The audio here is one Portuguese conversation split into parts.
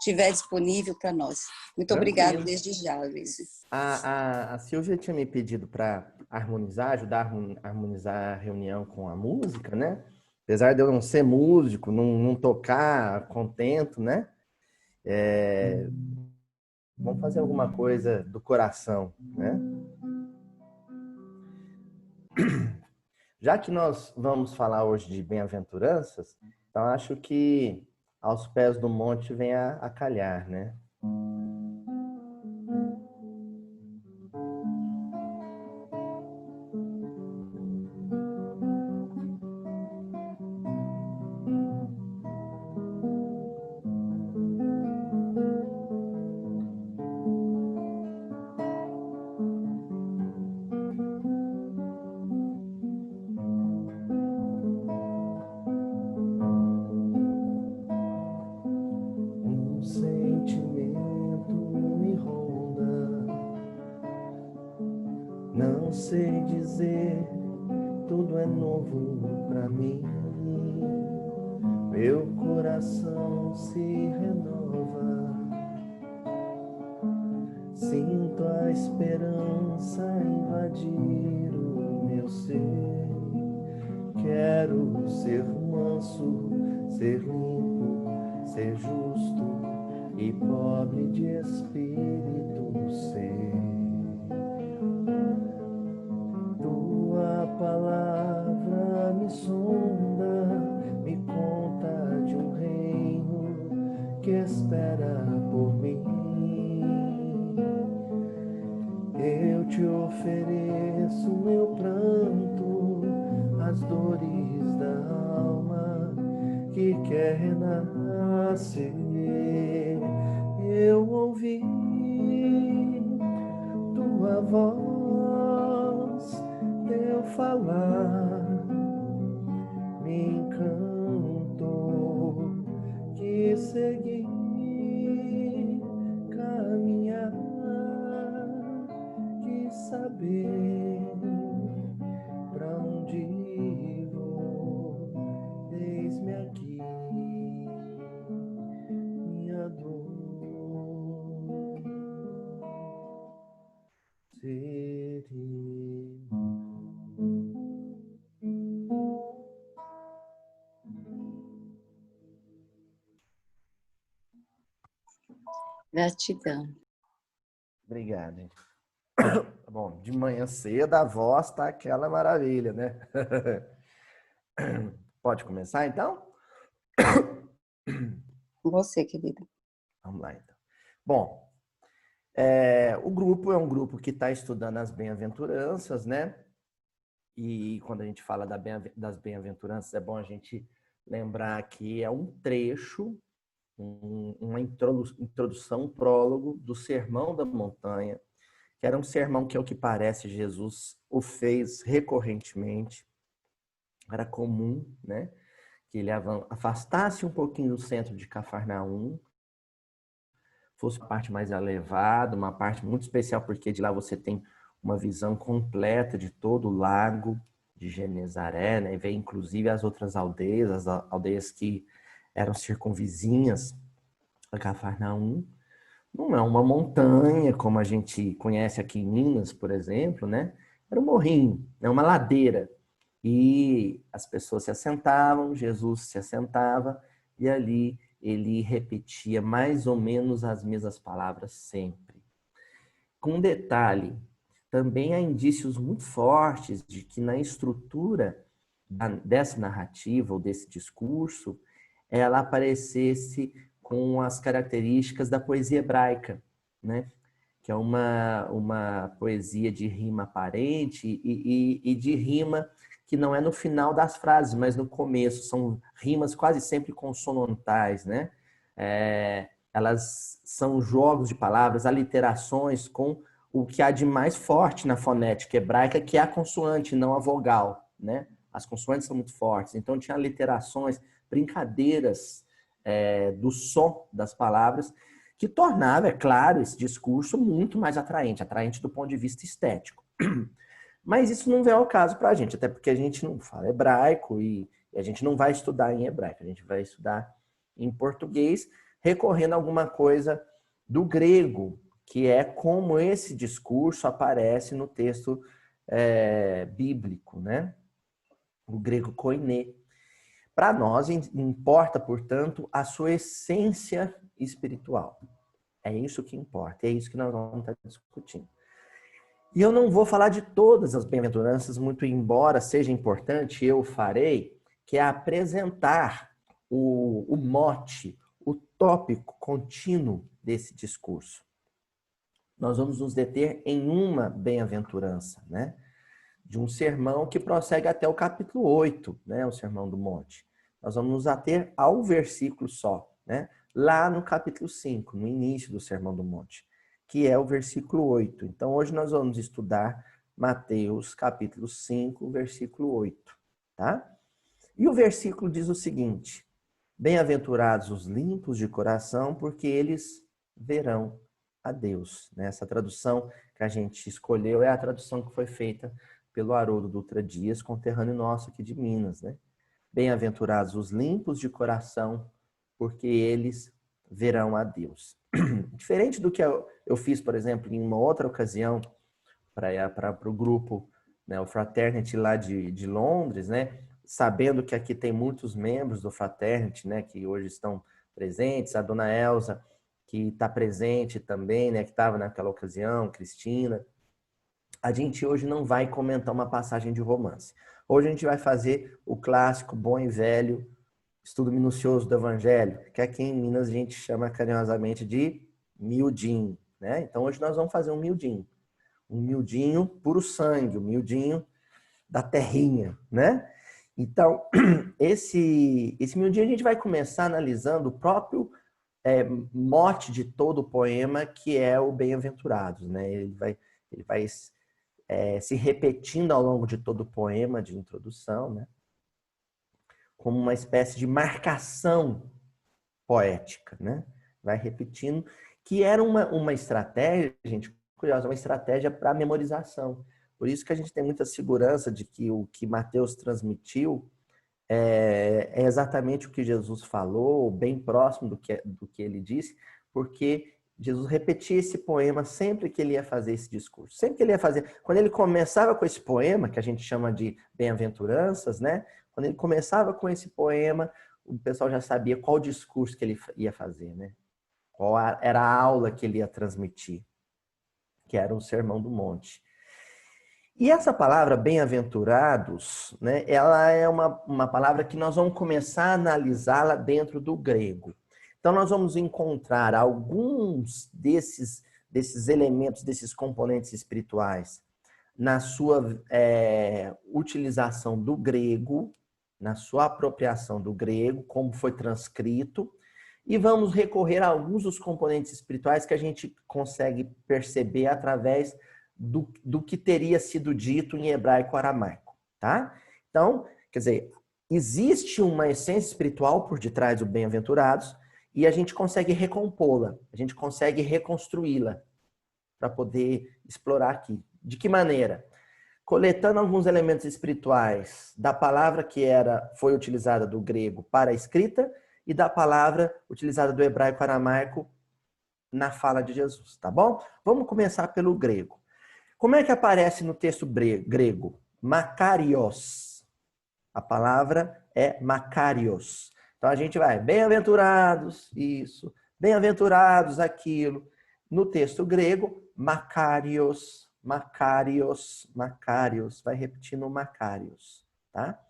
Estiver disponível para nós. Muito obrigada desde já, Luiz. A Silvia tinha me pedido para harmonizar, ajudar a harmonizar a reunião com a música, né? Apesar de eu não ser músico, não tocar contento, né? Vamos fazer alguma coisa do coração, né? Já que nós vamos falar hoje de bem-aventuranças, então acho que aos pés do monte vem a calhar, né? Não sei dizer, tudo é novo pra mim. Meu coração se renova. Sinto a esperança invadir o meu ser. Quero ser manso, ser limpo, ser justo e pobre de espírito ser. Tua palavra me sonda, me conta de um reino que espera por mim. Eu te ofereço meu pranto, as dores da alma que quer renascer. Eu ouvi tua voz, teu falar me encantou, que seguir, caminhar, que saber pra onde vou. Eis-me aqui, minha dor. Gratidão. Obrigado. Bom, de manhã cedo a voz tá aquela maravilha, né? Pode começar, então? Com você, querida. Vamos lá, então. Bom, o grupo é um grupo que está estudando as bem-aventuranças, né? E quando a gente fala das bem-aventuranças, é bom a gente lembrar que é um trecho, uma introdução, um prólogo do Sermão da Montanha, que era um sermão que, ao que parece, Jesus o fez recorrentemente. Era comum, né, que ele afastasse um pouquinho do centro de Cafarnaum, fosse uma parte mais elevada, uma parte muito especial, porque de lá você tem uma visão completa de todo o lago de Genezaré, né, e vê inclusive as outras aldeias, as aldeias que eram circunvizinhas a Cafarnaum. Não é uma montanha, como a gente conhece aqui em Minas, por exemplo, né? Era um morrinho, é uma ladeira. E as pessoas se assentavam, Jesus se assentava, e ali ele repetia mais ou menos as mesmas palavras sempre. Com um detalhe, também há indícios muito fortes de que na estrutura dessa narrativa ou desse discurso, ela aparecesse com as características da poesia hebraica, né? Que é uma poesia de rima aparente e de rima que não é no final das frases, mas no começo. São rimas quase sempre consonantais, né? Elas são jogos de palavras, aliterações com o que há de mais forte na fonética hebraica, que é a consoante, não a vogal, né? As consoantes são muito fortes. Então, tinha aliterações, brincadeiras do som das palavras, que tornava, é claro, esse discurso muito mais atraente, atraente do ponto de vista estético. Mas isso não vem ao caso para a gente, até porque a gente não fala hebraico e a gente não vai estudar em hebraico, a gente vai estudar em português, recorrendo a alguma coisa do grego, que é como esse discurso aparece no texto bíblico, né? O grego koiné. Para nós importa, portanto, a sua essência espiritual. É isso que importa, é isso que nós vamos estar discutindo. E eu não vou falar de todas as bem-aventuranças, muito embora seja importante, eu farei, que é apresentar o mote, o tópico contínuo desse discurso. Nós vamos nos deter em uma bem-aventurança, né? De um sermão que prossegue até o capítulo 8, né? O Sermão do Monte. Nós vamos nos ater ao versículo só, né? Lá no capítulo 5, no início do Sermão do Monte, que é o versículo 8. Então, hoje nós vamos estudar Mateus, capítulo 5, versículo 8, tá? E o versículo diz o seguinte: bem-aventurados os limpos de coração, porque eles verão a Deus. Essa tradução que a gente escolheu é a tradução que foi feita pelo Haroldo Dutra Dias, conterrâneo nosso aqui de Minas, né? Bem-aventurados os limpos de coração, porque eles verão a Deus. Diferente do que eu fiz, por exemplo, em uma outra ocasião, para o grupo, né, o Fraternity lá de Londres, né? Sabendo que aqui tem muitos membros do Fraternity, né, que hoje estão presentes, a dona Elza, que está presente também, né, que estava naquela ocasião, Cristina. A gente hoje não vai comentar uma passagem de romance. Hoje a gente vai fazer o clássico, bom e velho, estudo minucioso do Evangelho, que aqui em Minas a gente chama carinhosamente de miudinho, né? Então hoje nós vamos fazer um miudinho puro sangue, um miudinho da terrinha, né? Então, esse miudinho a gente vai começar analisando o próprio mote de todo o poema, que é o Bem-aventurados, né? Ele vai se repetindo ao longo de todo o poema de introdução, né? Como uma espécie de marcação poética, né? Vai repetindo, que era uma estratégia, gente, curiosa, uma estratégia para memorização. Por isso que a gente tem muita segurança de que o que Mateus transmitiu é exatamente o que Jesus falou, bem próximo do que ele disse, porque Jesus repetia esse poema sempre que ele ia fazer esse discurso. Sempre que ele ia fazer, quando ele começava com esse poema, que a gente chama de bem-aventuranças, né? Quando ele começava com esse poema, o pessoal já sabia qual discurso que ele ia fazer, né? Qual era a aula que ele ia transmitir, que era o Sermão do Monte. E essa palavra bem-aventurados, né, ela é uma palavra que nós vamos começar a analisá-la dentro do grego. Então, nós vamos encontrar alguns desses elementos, desses componentes espirituais, na sua utilização do grego, na sua apropriação do grego, como foi transcrito, e vamos recorrer a alguns dos componentes espirituais que a gente consegue perceber através do que teria sido dito em hebraico-aramaico, tá? Então, quer dizer, existe uma essência espiritual por detrás do bem-aventurados e a gente consegue recompô-la, a gente consegue reconstruí-la para poder explorar aqui. De que maneira? Coletando alguns elementos espirituais da palavra que foi utilizada do grego para a escrita e da palavra utilizada do hebraico-aramaico na fala de Jesus, tá bom? Vamos começar pelo grego. Como é que aparece no texto grego? Makarios. A palavra é makarios. Então a gente vai, bem-aventurados, isso, bem-aventurados, aquilo. No texto grego, makarios, makarios, makarios. Vai repetindo makarios, tá?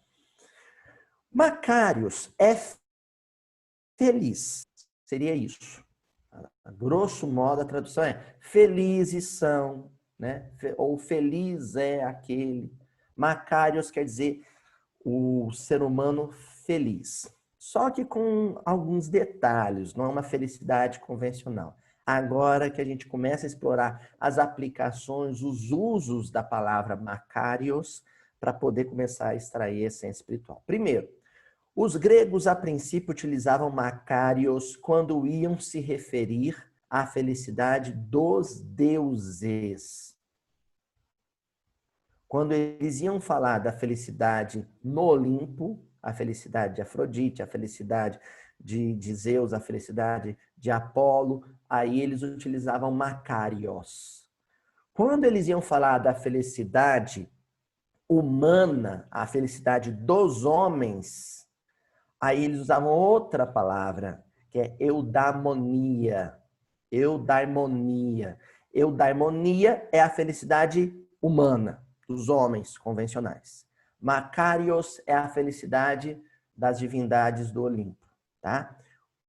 Makarios é feliz. Seria isso. A grosso modo, a tradução é felizes são, né? Ou feliz é aquele. Makarios quer dizer o ser humano feliz. Só que com alguns detalhes, não é uma felicidade convencional. Agora que a gente começa a explorar as aplicações, os usos da palavra Makarios, para poder começar a extrair a essência espiritual. Primeiro, os gregos, a princípio, utilizavam Makarios quando iam se referir a felicidade dos deuses. Quando eles iam falar da felicidade no Olimpo, a felicidade de Afrodite, a felicidade de Zeus, a felicidade de Apolo, aí eles utilizavam Makarios. Quando eles iam falar da felicidade humana, a felicidade dos homens, aí eles usavam outra palavra, que é eudaimonia. Eudaimonia. Eudaimonia é a felicidade humana, dos homens convencionais. Makarios é a felicidade das divindades do Olimpo, tá?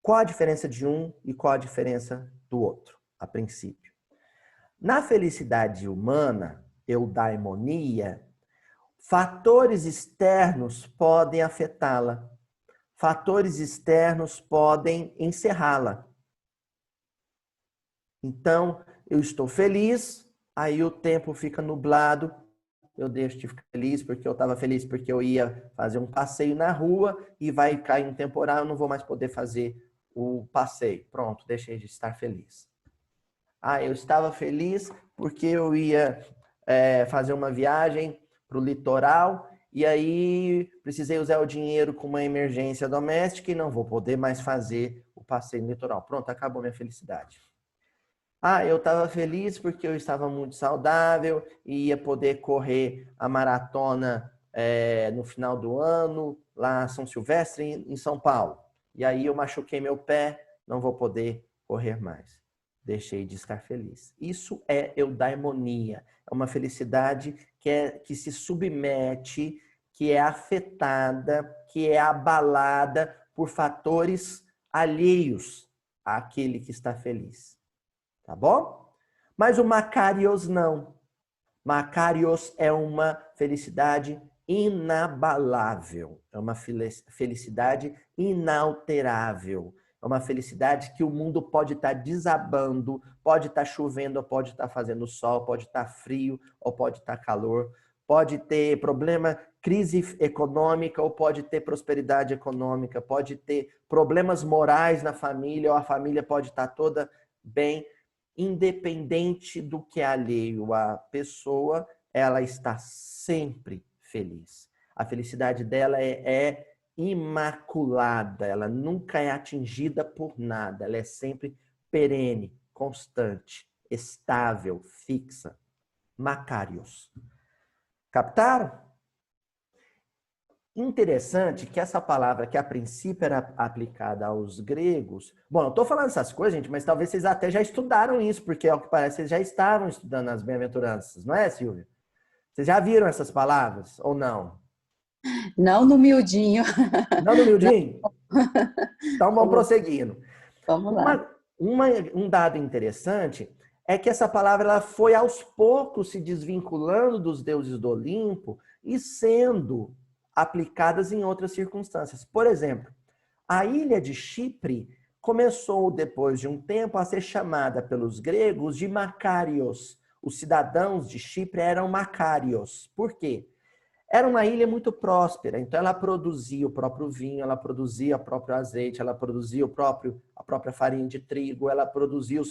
Qual a diferença de um e qual a diferença do outro, a princípio? Na felicidade humana, eudaimonia, fatores externos podem afetá-la. Fatores externos podem encerrá-la. Então, eu estou feliz, aí o tempo fica nublado, eu deixo de ficar feliz porque eu estava feliz porque eu ia fazer um passeio na rua e vai cair um temporal, eu não vou mais poder fazer o passeio. Pronto, deixei de estar feliz. Ah, eu estava feliz porque eu ia fazer uma viagem para o litoral e aí precisei usar o dinheiro com uma emergência doméstica e não vou poder mais fazer o passeio no litoral. Pronto, acabou minha felicidade. Ah, eu estava feliz porque eu estava muito saudável e ia poder correr a maratona no final do ano, lá em São Silvestre, em São Paulo. E aí eu machuquei meu pé, não vou poder correr mais. Deixei de estar feliz. Isso é eudaimonia. É uma felicidade que se submete, que é afetada, que é abalada por fatores alheios àquele que está feliz. Tá bom? Mas o Makarios não. Makarios é uma felicidade inabalável. É uma felicidade inalterável. É uma felicidade que o mundo pode estar desabando, pode estar chovendo, ou pode estar fazendo sol, pode estar frio, ou pode estar calor, pode ter problema, crise econômica, ou pode ter prosperidade econômica, pode ter problemas morais na família, ou a família pode estar toda bem. Independente do que é alheio à pessoa, ela está sempre feliz. A felicidade dela é imaculada, ela nunca é atingida por nada, ela é sempre perene, constante, estável, fixa. Makarios. Captaram? Interessante que essa palavra que a princípio era aplicada aos gregos... Bom, eu estou falando essas coisas, gente, mas talvez vocês até já estudaram isso, porque ao que parece vocês já estavam estudando as bem-aventuranças, não é, Silvia? Vocês já viram essas palavras ou não? Não no miudinho. Não no Não. miudinho? Então vamos prosseguindo. Vamos lá. Um dado interessante é que essa palavra ela foi aos poucos se desvinculando dos deuses do Olimpo e sendo aplicadas em outras circunstâncias. Por exemplo, a ilha de Chipre começou, depois de um tempo, a ser chamada pelos gregos de Makarios. Os cidadãos de Chipre eram Makarios. Por quê? Era uma ilha muito próspera, então ela produzia o próprio vinho, ela produzia o próprio azeite, ela produzia a própria farinha de trigo, ela produzia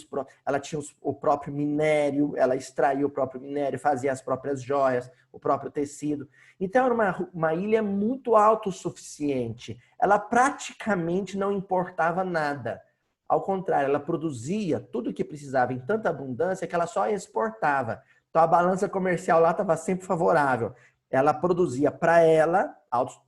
ela tinha o próprio minério, ela extraía o próprio minério, fazia as próprias joias, o próprio tecido. Então era uma ilha muito autossuficiente. Ela praticamente não importava nada. Ao contrário, ela produzia tudo o que precisava em tanta abundância que ela só exportava. Então a balança comercial lá estava sempre favorável. Ela produzia para ela,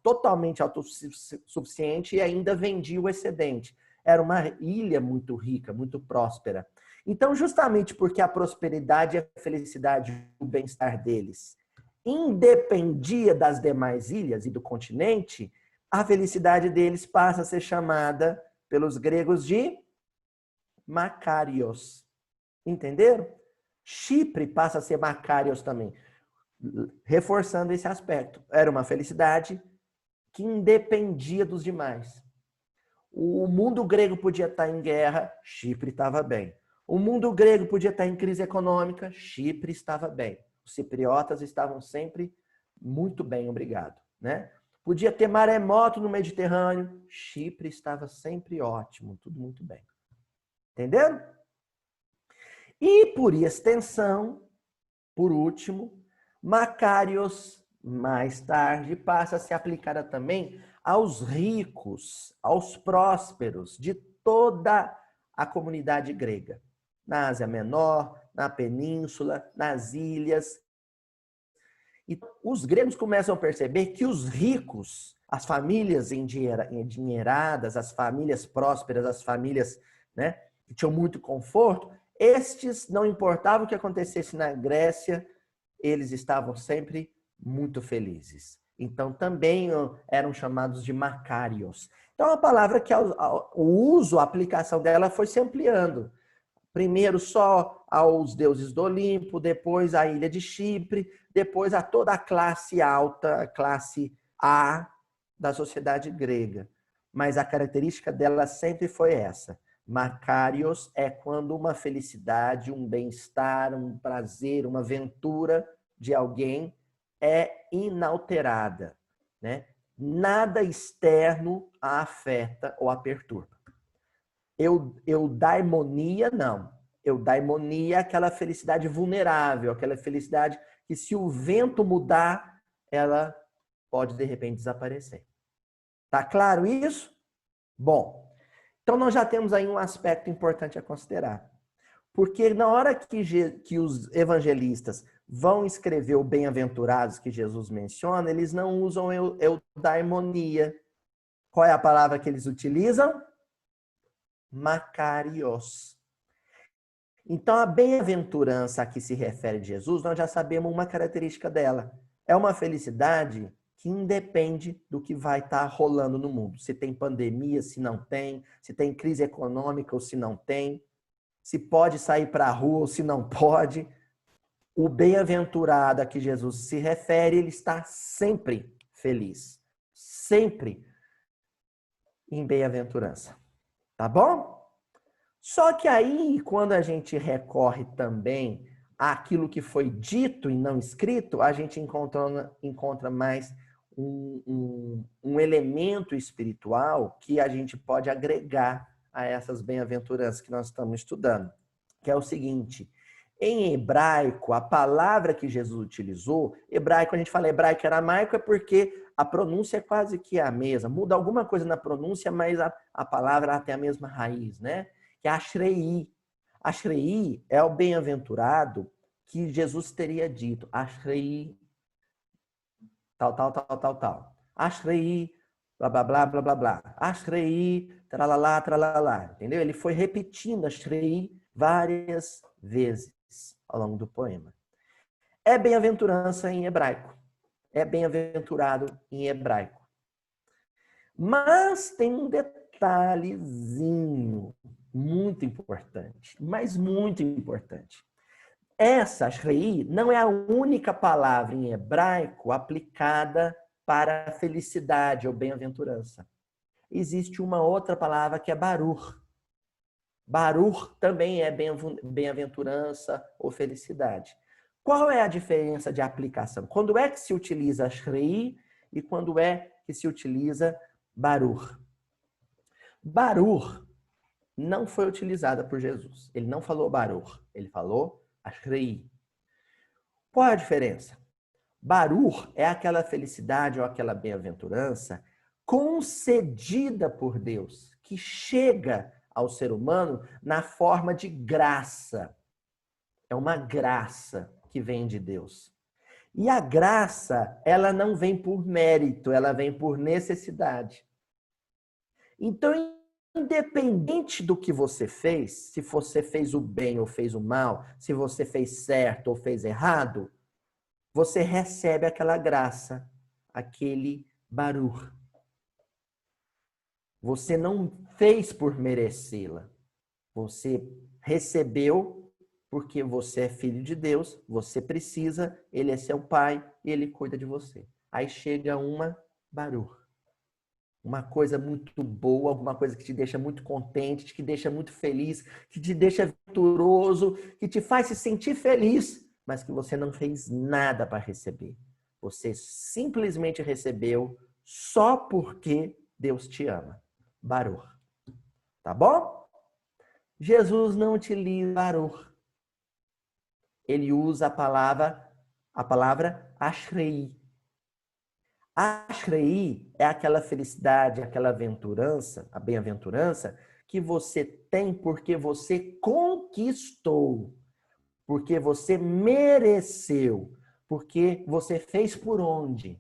totalmente autossuficiente, e ainda vendia o excedente. Era uma ilha muito rica, muito próspera. Então, justamente porque a prosperidade e a felicidade, o bem-estar deles, independia das demais ilhas e do continente, a felicidade deles passa a ser chamada pelos gregos de Makarios. Entenderam? Chipre passa a ser Makarios também, reforçando esse aspecto. Era uma felicidade que independia dos demais. O mundo grego podia estar em guerra, Chipre estava bem. O mundo grego podia estar em crise econômica, Chipre estava bem. Os cipriotas estavam sempre muito bem, obrigado, né? Podia ter maremoto no Mediterrâneo, Chipre estava sempre ótimo, tudo muito bem. Entenderam? E, por extensão, por último, Macarios, mais tarde, passa a ser aplicada também aos ricos, aos prósperos de toda a comunidade grega. Na Ásia Menor, na Península, nas ilhas. E os gregos começam a perceber que os ricos, as famílias endinheiradas, as famílias prósperas, as famílias, né, que tinham muito conforto, estes, não importava o que acontecesse na Grécia, eles estavam sempre muito felizes. Então, também eram chamados de macários. Então, é uma palavra que o uso, a aplicação dela foi se ampliando. Primeiro só aos deuses do Olimpo, depois à ilha de Chipre, depois a toda a classe alta, a classe A da sociedade grega. Mas a característica dela sempre foi essa. Macários é quando uma felicidade, um bem-estar, um prazer, uma aventura de alguém é inalterada, né? Nada externo a afeta ou a perturba. Eudaimonia, não. Eudaimonia é aquela felicidade vulnerável, aquela felicidade que se o vento mudar, ela pode de repente desaparecer. Tá claro isso? Bom, então nós já temos aí um aspecto importante a considerar. Porque na hora que os evangelistas vão escrever o bem-aventurados que Jesus menciona, eles não usam eudaimonia. Qual é a palavra que eles utilizam? Macarios. Então, a bem-aventurança a que se refere de Jesus, nós já sabemos uma característica dela. É uma felicidade que independe do que vai estar rolando no mundo. Se tem pandemia, se não tem, se tem crise econômica ou se não tem, se pode sair para a rua ou se não pode. O bem-aventurado a que Jesus se refere, ele está sempre feliz. Sempre em bem-aventurança. Tá bom? Só que aí, quando a gente recorre também àquilo que foi dito e não escrito, a gente encontra mais um elemento espiritual que a gente pode agregar a essas bem-aventuranças que nós estamos estudando, que é o seguinte: em hebraico, a palavra que Jesus utilizou, hebraico, a gente fala hebraico e aramaico, é porque a pronúncia é quase que a mesma. Muda alguma coisa na pronúncia, mas a palavra tem a mesma raiz, né? Que é Ashrei. Ashrei é o bem-aventurado que Jesus teria dito. Ashrei, tal, tal, tal, tal, tal. Ashrei, blá, blá, blá, blá, blá, blá. Ashrei, tralalá, tralalá. Entendeu? Ele foi repetindo Ashrei várias vezes ao longo do poema. É bem-aventurança em hebraico. É bem-aventurado em hebraico. Mas tem um detalhezinho muito importante, mas muito importante. Essa, Ashrei, não é a única palavra em hebraico aplicada para a felicidade ou bem-aventurança. Existe uma outra palavra que é Baruch. Baruch também é bem-aventurança ou felicidade. Qual é a diferença de aplicação? Quando é que se utiliza Ashrei e quando é que se utiliza Baruch? Baruch não foi utilizada por Jesus. Ele não falou Baruch, ele falou Ashrei. Qual é a diferença? Baruch é aquela felicidade ou aquela bem-aventurança concedida por Deus, que chega ao ser humano na forma de graça. É uma graça que vem de Deus. E a graça, ela não vem por mérito, ela vem por necessidade. Então, independente do que você fez, se você fez o bem ou fez o mal, se você fez certo ou fez errado, você recebe aquela graça, aquele Baruch. Você não fez por merecê-la. Você recebeu porque você é filho de Deus, você precisa, ele é seu pai e ele cuida de você. Aí chega uma Baruch. Uma coisa muito boa, alguma coisa que te deixa muito contente, que te deixa muito feliz, que te deixa venturoso, que te faz se sentir feliz, mas que você não fez nada para receber. Você simplesmente recebeu só porque Deus te ama. Baruch. Tá bom? Jesus não utiliza Baruch. ele usa a palavra Ashrei. Ashrei é aquela felicidade, aquela aventurança, a bem-aventurança que você tem porque você conquistou, porque você mereceu, porque você fez por onde?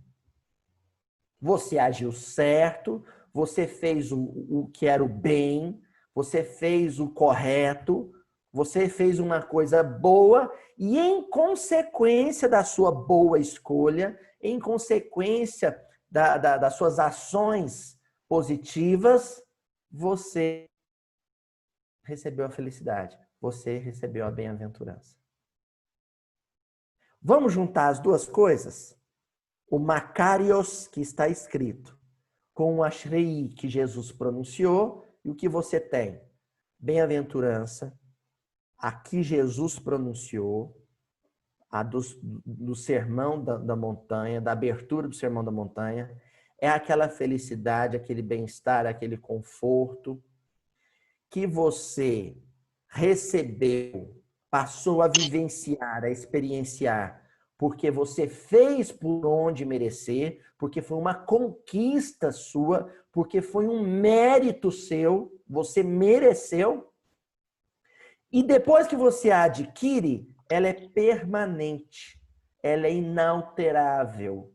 Você agiu certo, você fez o que era o bem, você fez o correto, você fez uma coisa boa e, em consequência da sua boa escolha, em consequência das suas ações positivas, você recebeu a felicidade, você recebeu a bem-aventurança. Vamos juntar as duas coisas? O Makarios, que está escrito, com o Ashrei, que Jesus pronunciou, e o que você tem? Bem-aventurança, a que Jesus pronunciou, a do sermão da montanha, da abertura do sermão da montanha, é aquela felicidade, aquele bem-estar, aquele conforto que você recebeu, passou a vivenciar, a experienciar, porque você fez por onde merecer, porque foi uma conquista sua, porque foi um mérito seu, você mereceu. E depois que você a adquire, ela é permanente, ela é inalterável,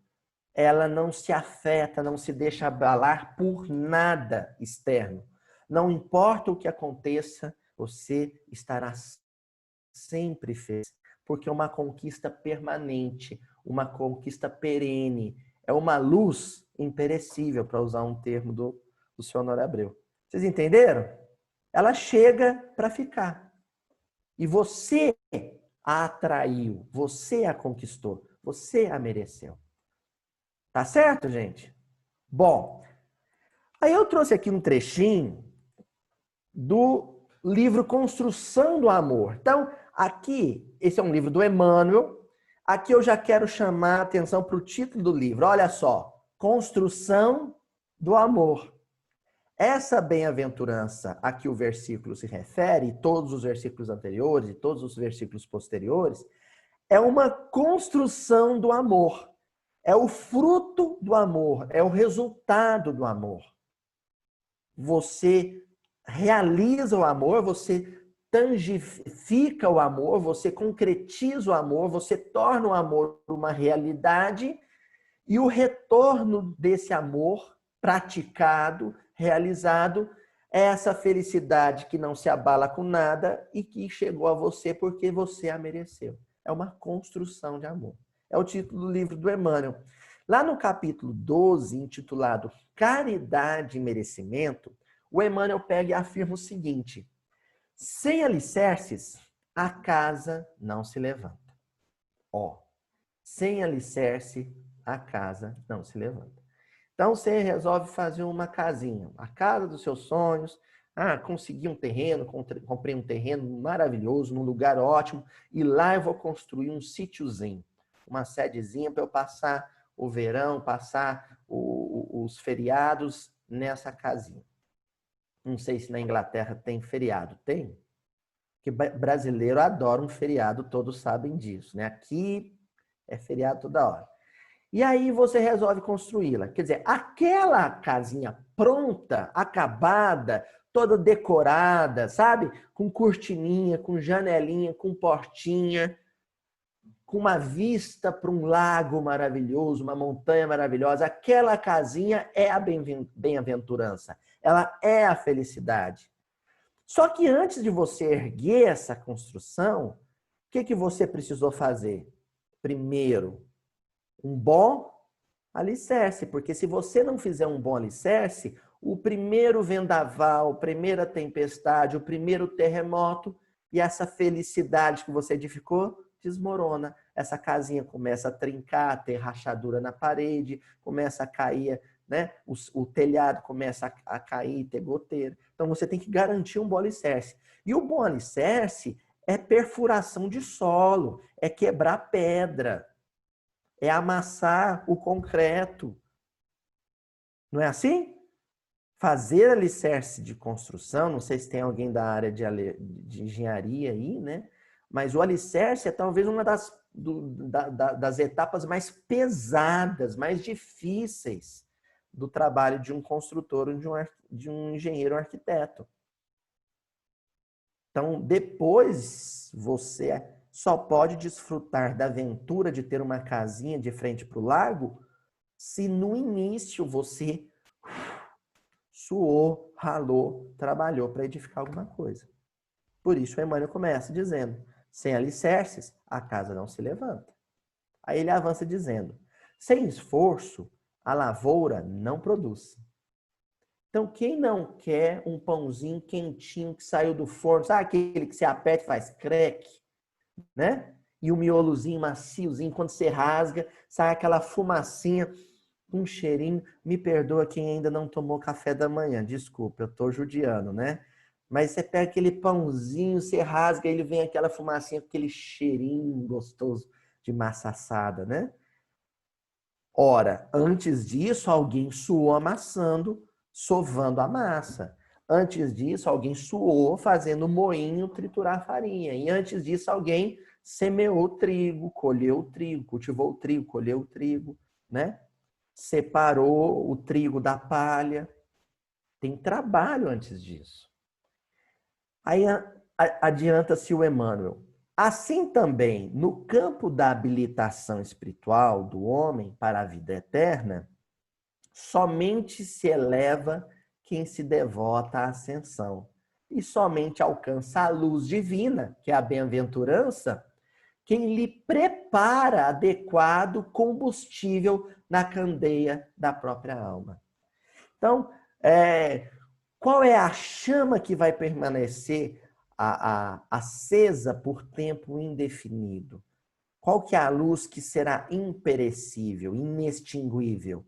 ela não se afeta, não se deixa abalar por nada externo. Não importa o que aconteça, você estará sempre feliz, porque é uma conquista permanente, uma conquista perene, é uma luz imperecível, para usar um termo do senhor Honório Abreu. Vocês entenderam? Ela chega para ficar. E você a atraiu, você a conquistou, você a mereceu. Tá certo, gente? Bom, aí eu trouxe aqui um trechinho do livro Construção do Amor. Então, aqui, esse é um livro do Emmanuel. Aqui eu já quero chamar a atenção para o título do livro. Olha só, Construção do Amor. Essa bem-aventurança a que o versículo se refere, todos os versículos anteriores e todos os versículos posteriores, é uma construção do amor. É o fruto do amor, é o resultado do amor. Você realiza o amor, você tangifica o amor, você concretiza o amor, você torna o amor uma realidade e o retorno desse amor praticado, realizado, é essa felicidade que não se abala com nada e que chegou a você porque você a mereceu. É uma construção de amor. É o título do livro do Emmanuel. Lá no capítulo 12, intitulado Caridade e Merecimento, o Emmanuel pega e afirma o seguinte: sem alicerces, a casa não se levanta. Ó, sem alicerce, a casa não se levanta. Então você resolve fazer uma casinha, a casa dos seus sonhos. Consegui um terreno, comprei um terreno maravilhoso, num lugar ótimo, e lá eu vou construir um sítiozinho, uma sedezinha para eu passar o verão, passar os feriados nessa casinha. Não sei se na Inglaterra tem feriado. Tem? Porque brasileiro adora um feriado, todos sabem disso, né? Aqui é feriado toda hora. E aí você resolve construí-la. Quer dizer, aquela casinha pronta, acabada, toda decorada, sabe? Com cortininha, com janelinha, com portinha, com uma vista para um lago maravilhoso, uma montanha maravilhosa. Aquela casinha é a bem-aventurança. Ela é a felicidade. Só que antes de você erguer essa construção, o que você precisou fazer? Primeiro, um bom alicerce, porque se você não fizer um bom alicerce, o primeiro vendaval, a primeira tempestade, o primeiro terremoto e essa felicidade que você edificou desmorona. Essa casinha começa a trincar, a ter rachadura na parede, começa a cair, né? O telhado começa a cair, ter goteira. Então você tem que garantir um bom alicerce. E o bom alicerce é perfuração de solo, é quebrar pedra, é amassar o concreto. Não é assim? Fazer alicerce de construção, não sei se tem alguém da área de engenharia aí, né? Mas o alicerce é talvez uma das etapas mais pesadas, mais difíceis do trabalho de um construtor ou de um engenheiro ou arquiteto. Então, depois, você só pode desfrutar da aventura de ter uma casinha de frente para o lago se no início você suou, ralou, trabalhou para edificar alguma coisa. Por isso, Emmanuel começa dizendo, sem alicerces, a casa não se levanta. Aí ele avança dizendo, sem esforço, a lavoura não produz. Então, quem não quer um pãozinho quentinho que saiu do forno, sabe aquele que você aperta e faz creque, né? E o miolozinho maciozinho, quando você rasga, sai aquela fumacinha, um cheirinho. Me perdoa quem ainda não tomou café da manhã, desculpa, eu tô judiando, né? Mas você pega aquele pãozinho, você rasga, ele vem aquela fumacinha, aquele cheirinho gostoso de massa assada, né? Ora, antes disso, alguém suou amassando, sovando a massa. Antes disso, alguém suou fazendo moinho triturar a farinha. E antes disso, alguém semeou o trigo, colheu o trigo, cultivou o trigo, colheu o trigo, né? Separou o trigo da palha. Tem trabalho antes disso. Aí adianta-se o Emmanuel. Assim também, no campo da habilitação espiritual do homem para a vida eterna, somente se eleva quem se devota à ascensão. E somente alcança a luz divina, que é a bem-aventurança, quem lhe prepara adequado combustível na candeia da própria alma. Então, qual é a chama que vai permanecer acesa por tempo indefinido? Qual que é a luz que será imperecível, inextinguível?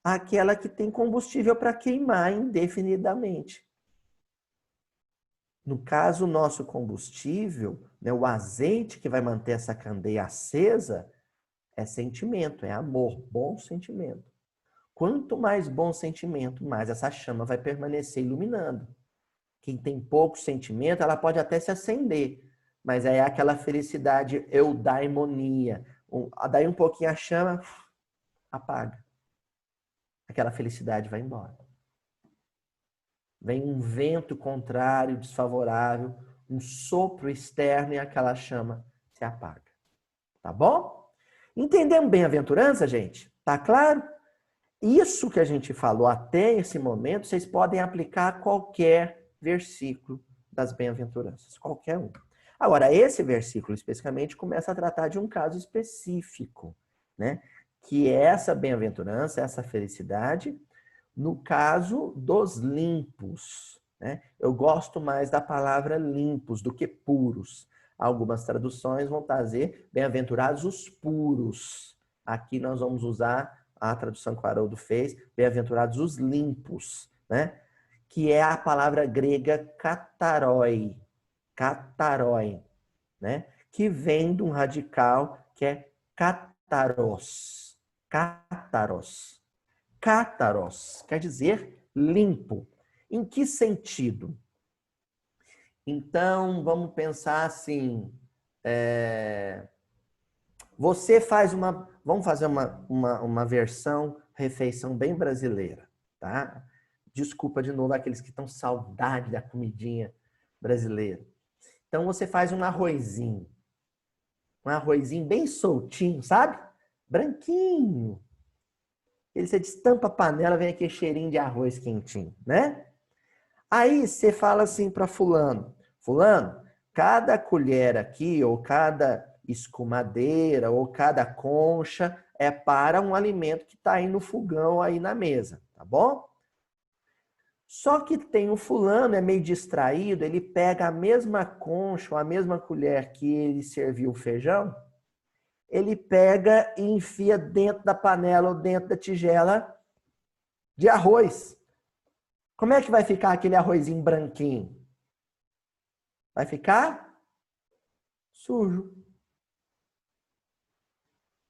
Aquela que tem combustível para queimar indefinidamente. No caso, o nosso combustível, né, o azeite que vai manter essa candeia acesa, é sentimento, é amor, bom sentimento. Quanto mais bom sentimento, mais essa chama vai permanecer iluminando. Quem tem pouco sentimento, ela pode até se acender, mas é aquela felicidade eudaimonia. Daí um pouquinho a chama apaga. Aquela felicidade vai embora. Vem um vento contrário, desfavorável, um sopro externo e aquela chama se apaga. Tá bom? Entendemos bem-aventurança, gente? Tá claro? Isso que a gente falou até esse momento, vocês podem aplicar a qualquer versículo das bem-aventuranças, qualquer um. Agora, esse versículo especificamente começa a tratar de um caso específico, né? Que é essa bem-aventurança, essa felicidade, no caso dos limpos, né? Eu gosto mais da palavra limpos do que puros. Algumas traduções vão trazer bem-aventurados os puros. Aqui nós vamos usar a tradução que o Haroldo fez, bem-aventurados os limpos, né? Que é a palavra grega kataroi, né? Que vem de um radical que é kataros. Cátaros quer dizer limpo. Em que sentido? Então, vamos pensar assim, você faz vamos fazer uma versão refeição bem brasileira, tá? Desculpa de novo aqueles que estão saudade da comidinha brasileira. Então, você faz um arrozinho bem soltinho, sabe? Branquinho. Ele você destampa a panela, vem aquele cheirinho de arroz quentinho, né? Aí você fala assim para fulano, cada colher aqui, ou cada escumadeira, ou cada concha é para um alimento que está aí no fogão, aí na mesa, tá bom? Só que tem o fulano, é meio distraído, ele pega a mesma concha, ou a mesma colher que ele serviu o feijão, ele pega e enfia dentro da panela ou dentro da tigela de arroz. Como é que vai ficar aquele arrozinho branquinho? Vai ficar sujo.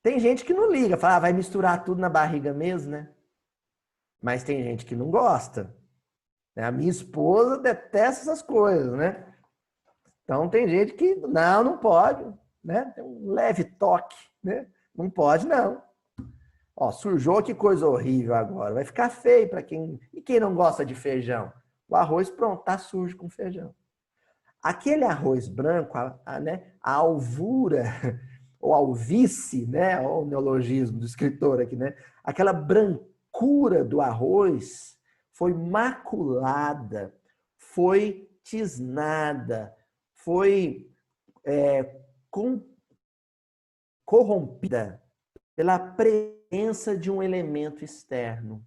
Tem gente que não liga, fala, vai misturar tudo na barriga mesmo, né? Mas tem gente que não gosta. A minha esposa detesta essas coisas, né? Então tem gente que não pode, né? Tem um leve toque, né? Não pode não. Ó, sujou, que coisa horrível agora. Vai ficar feio para quem... E quem não gosta de feijão? O arroz, pronto, tá sujo com feijão. Aquele arroz branco, né, a alvura, ou alvice, né, o neologismo do escritor aqui, né? Aquela brancura do arroz foi maculada, foi tisnada, foi corrompida pela presença de um elemento externo,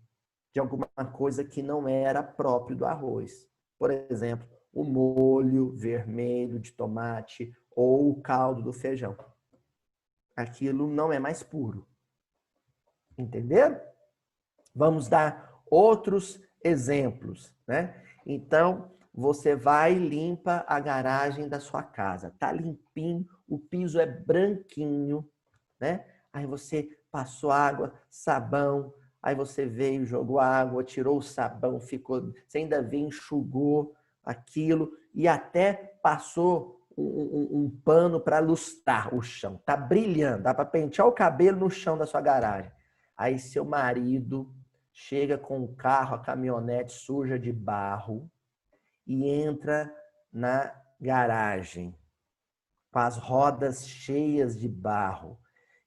de alguma coisa que não era próprio do arroz. Por exemplo, o molho vermelho de tomate ou o caldo do feijão. Aquilo não é mais puro. Entenderam? Vamos dar outros exemplos, né? Então, você vai e limpa a garagem da sua casa. Tá limpinho, o piso é branquinho, né? Aí você passou água, sabão, aí você veio, jogou água, tirou o sabão, ficou, você ainda veio, enxugou aquilo e até passou um pano para lustrar o chão. Tá brilhando, dá para pentear o cabelo no chão da sua garagem. Aí seu marido chega com o carro, a caminhonete suja de barro e entra na garagem com as rodas cheias de barro.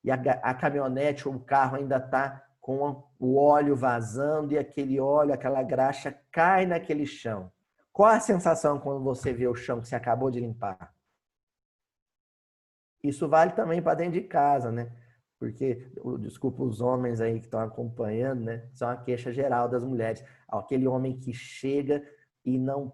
E a caminhonete ou o carro ainda está com o óleo vazando e aquele óleo, aquela graxa cai naquele chão. Qual a sensação quando você vê o chão que você acabou de limpar? Isso vale também para dentro de casa, né? Porque, desculpa os homens aí que estão acompanhando, né? Isso é uma queixa geral das mulheres. Aquele homem que chega e não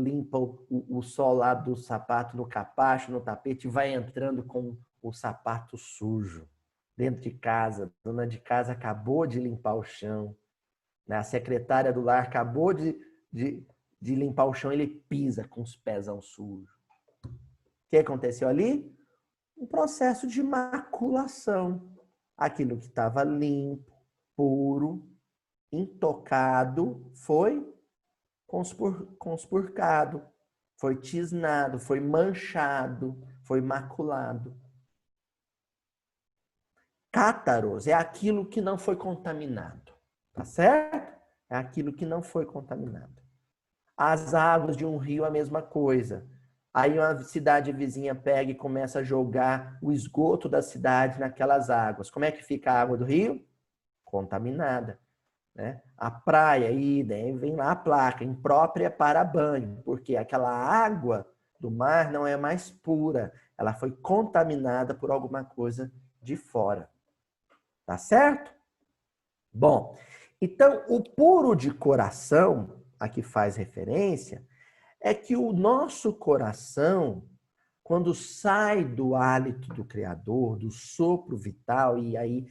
limpa o solado do sapato no capacho, no tapete, vai entrando com o sapato sujo. Dentro de casa, a dona de casa acabou de limpar o chão, né? A secretária do lar acabou de limpar o chão, ele pisa com os pezão sujos. O que aconteceu ali? Um processo de maculação. Aquilo que estava limpo, puro, intocado, foi conspurcado, foi tisnado, foi manchado, foi maculado. Cátaros é aquilo que não foi contaminado, tá certo? É aquilo que não foi contaminado. As águas de um rio, a mesma coisa. Aí uma cidade vizinha pega e começa a jogar o esgoto da cidade naquelas águas. Como é que fica a água do rio? Contaminada. Né? A praia, aí vem lá a placa, imprópria para banho, porque aquela água do mar não é mais pura, ela foi contaminada por alguma coisa de fora. Tá certo? Bom, então o puro de coração, a que faz referência, é que o nosso coração, quando sai do hálito do Criador, do sopro vital, e aí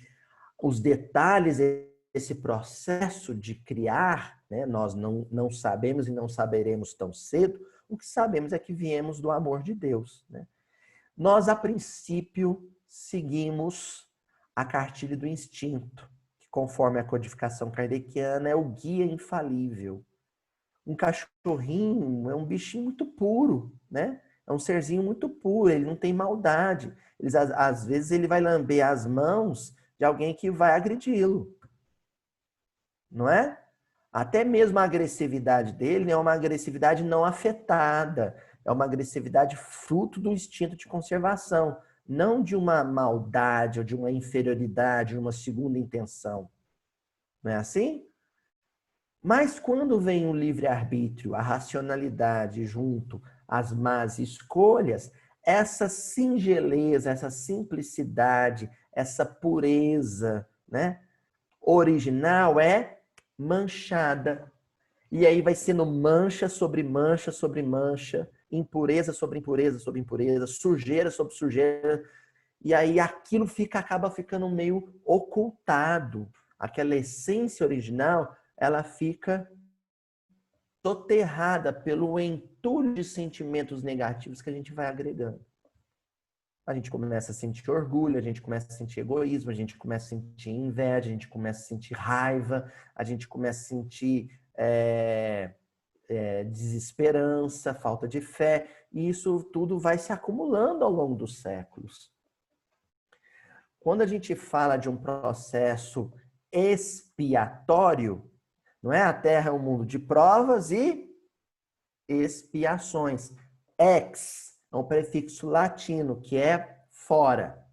os detalhes desse processo de criar, né, nós não sabemos e não saberemos tão cedo, o que sabemos é que viemos do amor de Deus. Né? Nós, a princípio, seguimos a cartilha do instinto, que conforme a codificação kardeciana é o guia infalível. Um cachorrinho é um bichinho muito puro, né? É um serzinho muito puro, ele não tem maldade. Às vezes ele vai lamber as mãos de alguém que vai agredi-lo. Não é? Até mesmo a agressividade dele é uma agressividade não afetada. É uma agressividade fruto do instinto de conservação, não de uma maldade ou de uma inferioridade, uma segunda intenção. Não é assim? Mas quando vem o livre-arbítrio, a racionalidade junto às más escolhas, essa singeleza, essa simplicidade, essa pureza, né, original é manchada. E aí vai sendo mancha sobre mancha sobre mancha, impureza sobre impureza sobre impureza, sujeira sobre sujeira. E aí aquilo acaba ficando meio ocultado. Aquela essência original, ela fica soterrada pelo entulho de sentimentos negativos que a gente vai agregando. A gente começa a sentir orgulho, a gente começa a sentir egoísmo, a gente começa a sentir inveja, a gente começa a sentir raiva, a gente começa a sentir desesperança, falta de fé, e isso tudo vai se acumulando ao longo dos séculos. Quando a gente fala de um processo expiatório, não é? A Terra é um mundo de provas e expiações. Ex é um prefixo latino que é fora.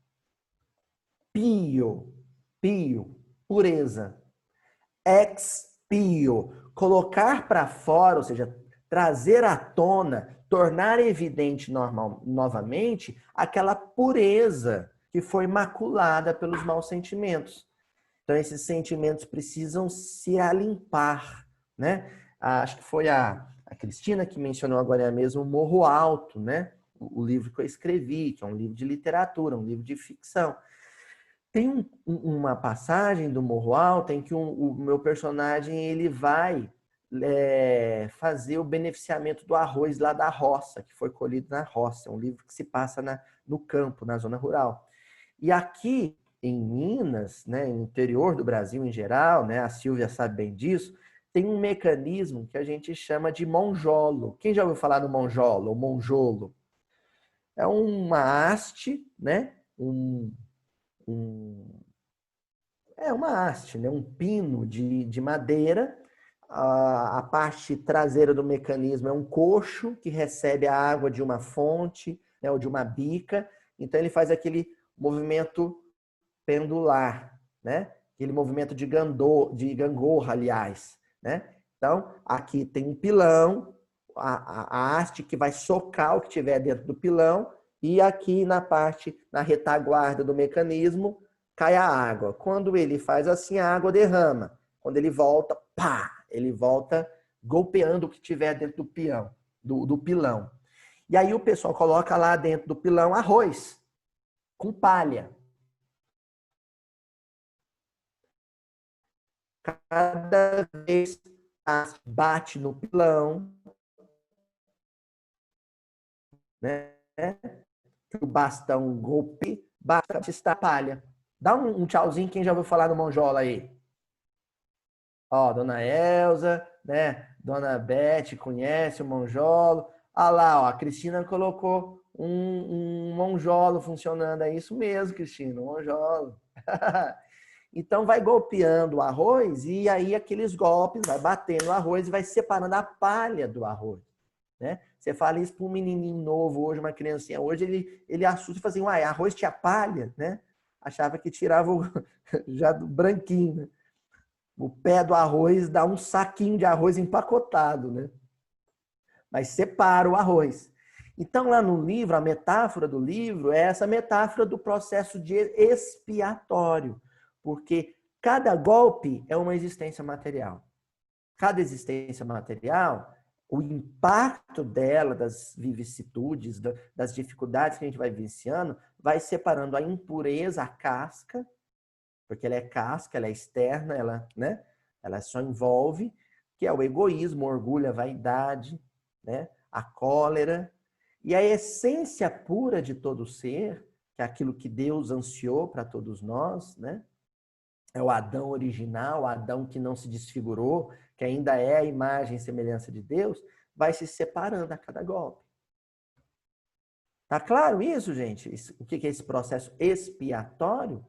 Pio, pureza. Expio, colocar para fora, ou seja, trazer à tona, tornar evidente novamente aquela pureza que foi maculada pelos maus sentimentos. Então, esses sentimentos precisam se limpar, né? Acho que foi a Cristina que mencionou agora mesmo o Morro Alto, né? O livro que eu escrevi, que é um livro de literatura, um livro de ficção. Tem uma passagem do Morro Alto em que o meu personagem ele vai fazer o beneficiamento do arroz lá da roça, que foi colhido na roça. É um livro que se passa no campo, na zona rural. E aqui em Minas, né, no interior do Brasil em geral, né, a Silvia sabe bem disso, tem um mecanismo que a gente chama de monjolo. Quem já ouviu falar do monjolo ou monjolo? É uma haste, né, uma haste, né? Um pino de madeira. A parte traseira do mecanismo é um coxo que recebe a água de uma fonte, né? Ou de uma bica. Então ele faz aquele movimento pendular, né? Aquele movimento de gangorra, aliás, né? Então aqui tem um pilão, a haste que vai socar o que tiver dentro do pilão, e aqui na retaguarda do mecanismo, cai a água. Quando ele faz assim, a água derrama. Quando ele volta, pá! Ele volta golpeando o que tiver dentro do pilão. E aí o pessoal coloca lá dentro do pilão arroz com palha. Cada vez bate no pilão, né? O bastão golpe, bate a palha. Dá um tchauzinho quem já ouviu falar no monjola aí. Ó, dona Elza, né? Dona Beth conhece o monjolo. Ah lá, ó, a Cristina colocou um monjolo funcionando. É isso mesmo, Cristina, um monjolo. Então vai golpeando o arroz e aí aqueles golpes vai batendo o arroz e vai separando a palha do arroz, né? Você fala isso para um menininho novo hoje, uma criancinha hoje, ele assusta e fala assim, uai, arroz tinha palha, né? Achava que tirava já do branquinho, né? O pé do arroz dá um saquinho de arroz empacotado, né? Mas separa o arroz. Então, lá no livro, a metáfora do livro é essa metáfora do processo de expiatório, porque cada golpe é uma existência material. Cada existência material, o impacto dela, das vicissitudes, das dificuldades que a gente vai vivenciando, vai separando a impureza, a casca, porque ela é casca, ela é externa, né? Ela só envolve, que é o egoísmo, o orgulho, a vaidade, né? A cólera. E a essência pura de todo ser, que é aquilo que Deus ansiou para todos nós, né? É o Adão original, o Adão que não se desfigurou, que ainda é a imagem e semelhança de Deus, vai se separando a cada golpe. Tá claro isso, gente? O que é esse processo expiatório?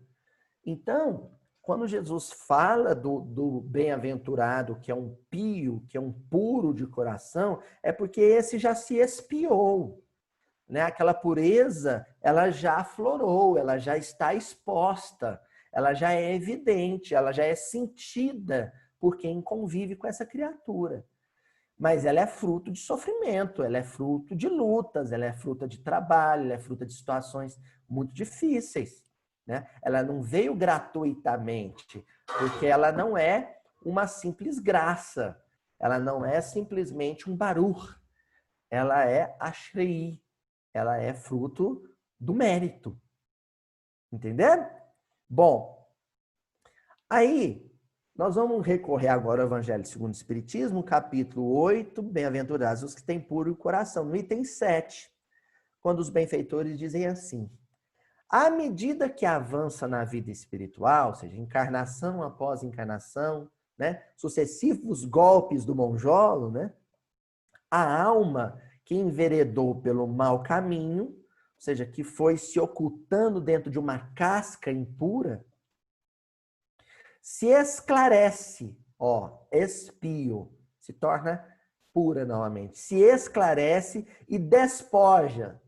Então, quando Jesus fala do bem-aventurado, que é um pio, que é um puro de coração, é porque esse já se expiou, né? Aquela pureza, ela já aflorou, ela já está exposta, ela já é evidente, ela já é sentida por quem convive com essa criatura. Mas ela é fruto de sofrimento, ela é fruto de lutas, ela é fruto de trabalho, ela é fruto de situações muito difíceis, né? Ela não veio gratuitamente, porque ela não é uma simples graça, ela não é simplesmente um barur, ela é ashrei, ela é fruto do mérito. Entenderam? Bom, aí nós vamos recorrer agora ao Evangelho segundo o Espiritismo, capítulo 8, bem-aventurados os que têm puro coração, no item 7, quando os benfeitores dizem assim: à medida que avança na vida espiritual, ou seja, encarnação após encarnação, né, sucessivos golpes do monjolo, né, A alma que enveredou pelo mau caminho, ou seja, que foi se ocultando dentro de uma casca impura, se esclarece, ó, expio, se torna pura novamente, se esclarece e despoja,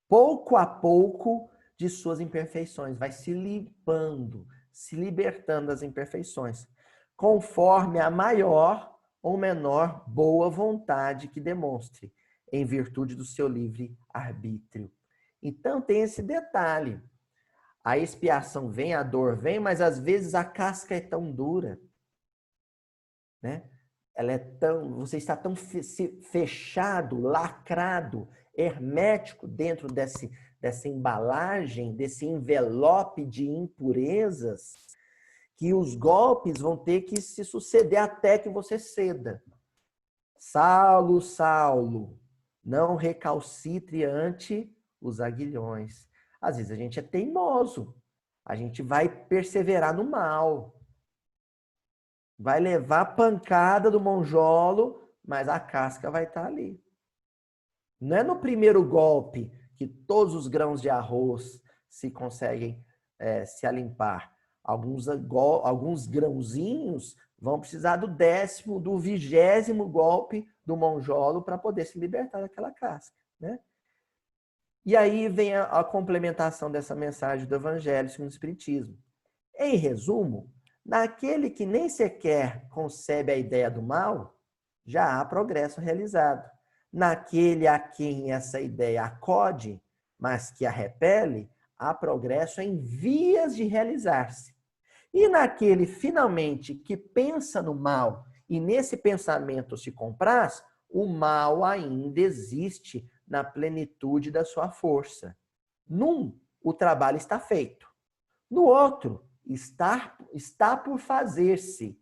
pouco a pouco, de suas imperfeições, vai se limpando, se libertando das imperfeições, conforme a maior ou menor boa vontade que demonstre, em virtude do seu livre arbítrio. Então tem esse detalhe. A expiação vem, a dor vem, mas às vezes a casca é tão dura, né? Ela é tão, você está tão fechado, lacrado, hermético dentro dessa embalagem, desse envelope de impurezas, que os golpes vão ter que se suceder até que você ceda. Saulo, Saulo, não recalcitre ante os aguilhões. Às vezes a gente é teimoso, a gente vai perseverar no mal, vai levar a pancada do monjolo, mas a casca vai estar ali. Não é no primeiro golpe que todos os grãos de arroz se conseguem se alimpar. Alguns grãozinhos vão precisar do 10º, do 20º golpe do monjolo para poder se libertar daquela casca, né? E aí vem a complementação dessa mensagem do Evangelho segundo o Espiritismo. Em resumo, naquele que nem sequer concebe a ideia do mal, já há progresso realizado. Naquele a quem essa ideia acode, mas que a repele, há progresso em vias de realizar-se. E naquele, finalmente, que pensa no mal e nesse pensamento se compraz, o mal ainda existe na plenitude da sua força. Num, o trabalho está feito. No outro, está por fazer-se.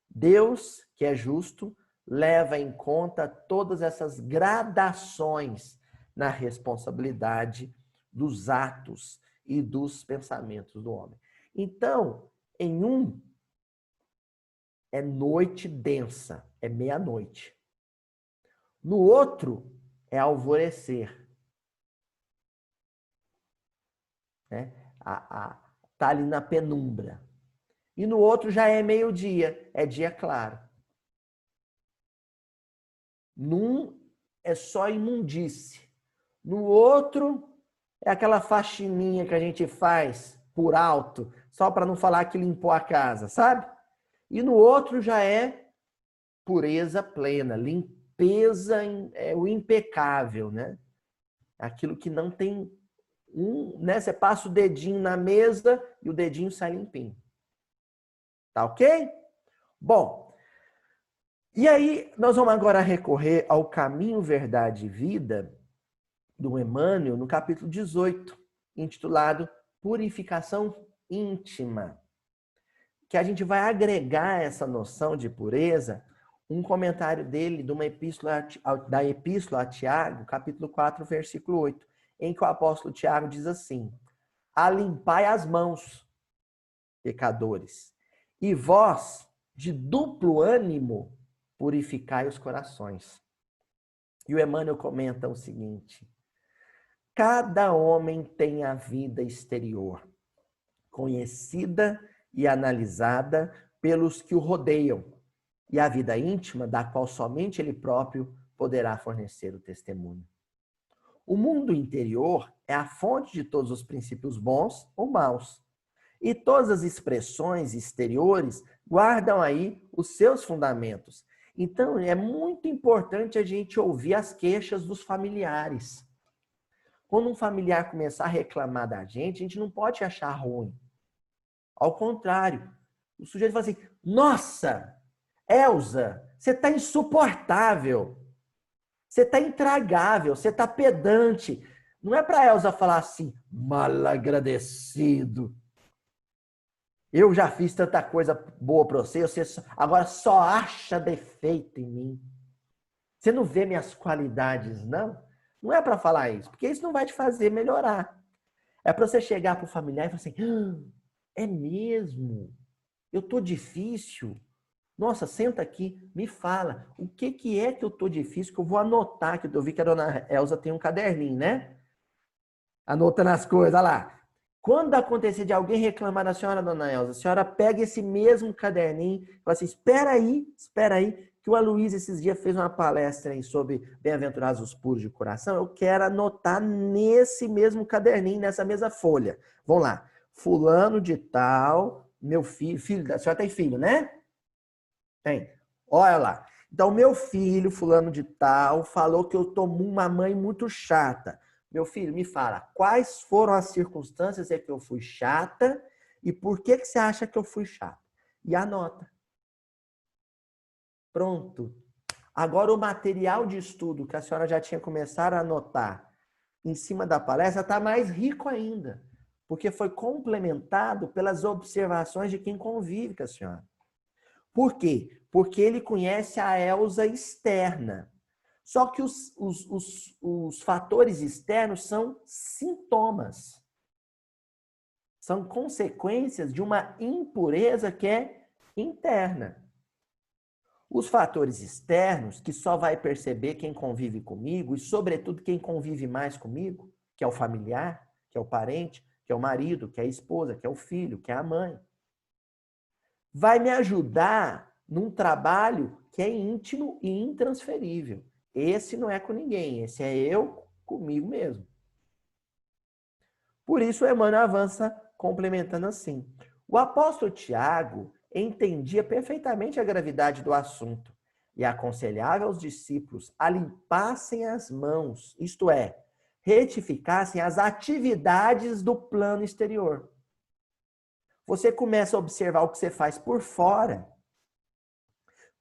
Deus, que é justo, leva em conta todas essas gradações na responsabilidade dos atos e dos pensamentos do homem. Então, em um, é noite densa, é meia-noite. No outro, é alvorecer. Né? Tá ali na penumbra. E no outro já é meio-dia, é dia claro. Num é só imundície. No outro é aquela faxininha que a gente faz por alto, só para não falar que limpou a casa, sabe? E no outro já é pureza plena, limpeza, é o impecável, né? Aquilo que não tem né? Você passa o dedinho na mesa e o dedinho sai limpinho. Tá ok? Bom, e aí nós vamos agora recorrer ao Caminho, Verdade e Vida do Emmanuel, no capítulo 18, intitulado Purificação Íntima, que a gente vai agregar essa noção de pureza, um comentário dele de uma epístola, da Epístola a Tiago, capítulo 4, versículo 8, em que o apóstolo Tiago diz assim: alimpai as mãos, pecadores, e vós, de duplo ânimo, purificai os corações. E o Emmanuel comenta o seguinte: cada homem tem a vida exterior, conhecida e analisada pelos que o rodeiam, e a vida íntima, da qual somente ele próprio poderá fornecer o testemunho. O mundo interior é a fonte de todos os princípios bons ou maus. E todas as expressões exteriores guardam aí os seus fundamentos. Então, é muito importante a gente ouvir as queixas dos familiares. Quando um familiar começar a reclamar da gente, a gente não pode achar ruim. Ao contrário, o sujeito fala assim: nossa, Elza, você está insuportável. Você está intragável, você está pedante. Não é para a Elza falar assim, malagradecido. Eu já fiz tanta coisa boa para você agora só acha defeito em mim. Você não vê minhas qualidades, não? Não é para falar isso, porque isso não vai te fazer melhorar. É para você chegar para o familiar e falar assim, é mesmo? Eu tô difícil? Nossa, senta aqui, me fala, o que é que eu tô difícil, que eu vou anotar, que eu vi que a dona Elza tem um caderninho, né? Anotando as coisas, olha lá. Quando acontecer de alguém reclamar da senhora, dona Elza, a senhora pega esse mesmo caderninho e fala assim, espera aí, que o Aloysio esses dias fez uma palestra aí sobre bem-aventurados os puros de coração, eu quero anotar nesse mesmo caderninho, nessa mesma folha. Vamos lá. Fulano de tal, meu filho, a senhora tem filho, né? Tem. Olha lá. Então, meu filho, fulano de tal, falou que eu tô uma mãe muito chata. Meu filho, me fala, quais foram as circunstâncias em que eu fui chata e por que você acha que eu fui chata? E anota. Pronto. Agora, o material de estudo que a senhora já tinha começado a anotar em cima da palestra está mais rico ainda, porque foi complementado pelas observações de quem convive com a senhora. Por quê? Porque ele conhece a Elza externa. Só que os fatores externos são sintomas. São consequências de uma impureza que é interna. Os fatores externos, que só vai perceber quem convive comigo, e sobretudo quem convive mais comigo, que é o familiar, que é o parente, que é o marido, que é a esposa, que é o filho, que é a mãe, vai me ajudar num trabalho que é íntimo e intransferível. Esse não é com ninguém, esse é eu comigo mesmo. Por isso, Emmanuel avança complementando assim. O apóstolo Tiago entendia perfeitamente a gravidade do assunto e aconselhava aos discípulos a limpassem as mãos, isto é, retificassem as atividades do plano exterior. Você começa a observar o que você faz por fora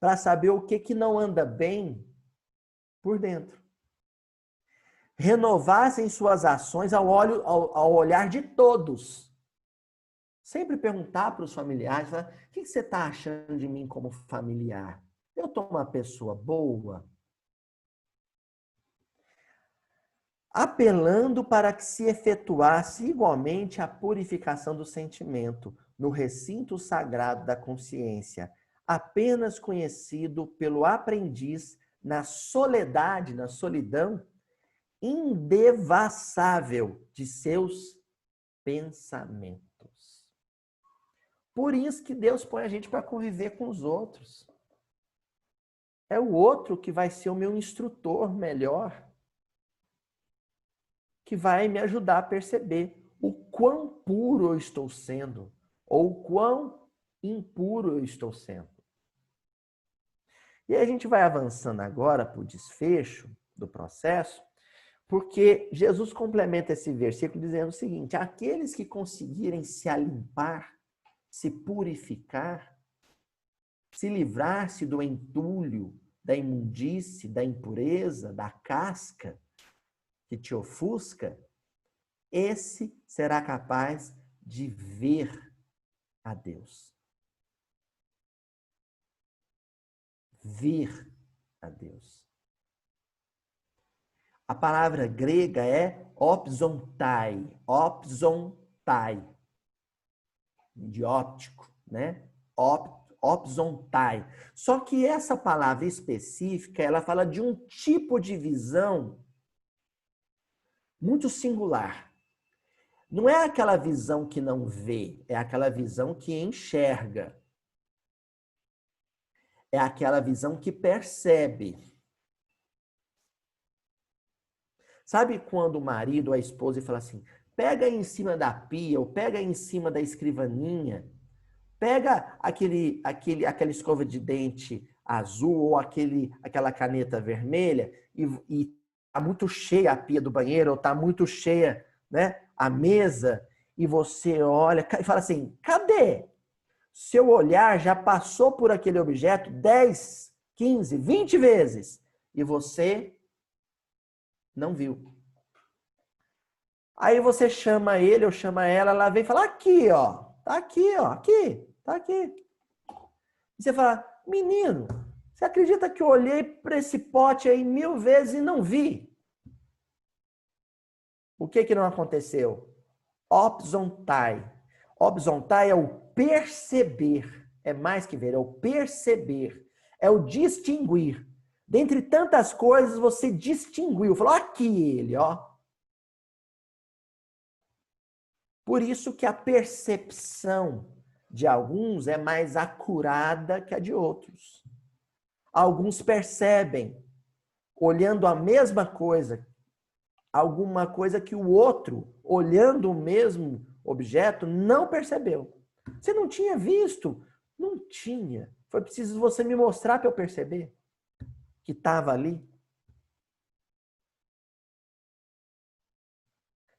para saber o que não anda bem por dentro. Renovassem suas ações ao olhar de todos. Sempre perguntar para os familiares, o que você está achando de mim como familiar? Eu estou uma pessoa boa? Apelando para que se efetuasse igualmente a purificação do sentimento no recinto sagrado da consciência, apenas conhecido pelo aprendiz na soledade, na solidão, indevassável de seus pensamentos. Por isso que Deus põe a gente para conviver com os outros. É o outro que vai ser o meu instrutor melhor, que vai me ajudar a perceber o quão puro eu estou sendo, ou o quão impuro eu estou sendo. E aí a gente vai avançando agora para o desfecho do processo, porque Jesus complementa esse versículo dizendo o seguinte: aqueles que conseguirem se alimpar, se purificar, se livrar-se do entulho, da imundície, da impureza, da casca que te ofusca, esse será capaz de ver a Deus. Ver a Deus. A palavra grega é opsontai, de óptico, né? Opsontai. Só que essa palavra específica, ela fala de um tipo de visão muito singular. Não é aquela visão que não vê, é aquela visão que enxerga. É aquela visão que percebe. Sabe quando o marido ou a esposa fala assim, pega aí em cima da pia, ou pega aí em cima da escrivaninha, pega aquela escova de dente azul ou aquela caneta vermelha e tá muito cheia a pia do banheiro, ou tá muito cheia, né, a mesa, e você olha e fala assim, cadê? Seu olhar já passou por aquele objeto 10, 15, 20 vezes e você não viu. Aí você chama ele ou chama ela, ela vem e fala, aqui, ó, tá aqui, ó, aqui, tá aqui. E você fala, menino, você acredita que eu olhei para esse pote aí 1000 vezes e não vi? O que não aconteceu? Opsontai. Opsontai é o perceber. é mais que ver, é o perceber, é o distinguir. Dentre tantas coisas, você distinguiu. Falou, aqui ele, ó. Por isso que a percepção de alguns é mais acurada que a de outros. Alguns percebem, olhando a mesma coisa, alguma coisa que o outro, olhando o mesmo objeto, não percebeu. Você não tinha visto? Não tinha. Foi preciso você me mostrar para eu perceber que estava ali.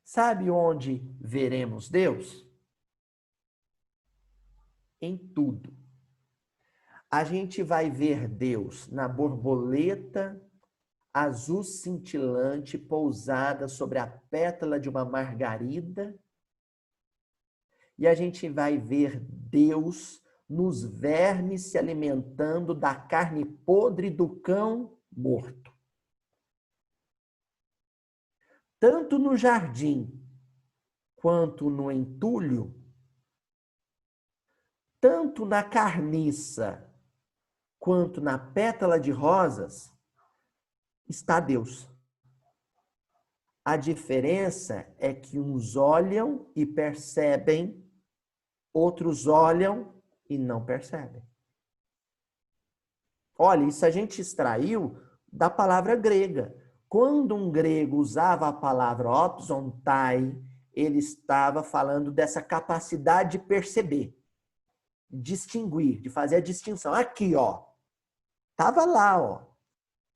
Sabe onde veremos Deus? Em tudo. A gente vai ver Deus na borboleta azul cintilante pousada sobre a pétala de uma margarida. E a gente vai ver Deus nos vermes se alimentando da carne podre do cão morto. Tanto no jardim quanto no entulho, tanto na carniça quanto na pétala de rosas, está Deus. A diferença é que uns olham e percebem, outros olham e não percebem. Olha, isso a gente extraiu da palavra grega. Quando um grego usava a palavra opsontai, ele estava falando dessa capacidade de perceber, distinguir, de fazer a distinção. Aqui, ó. Estava lá, ó.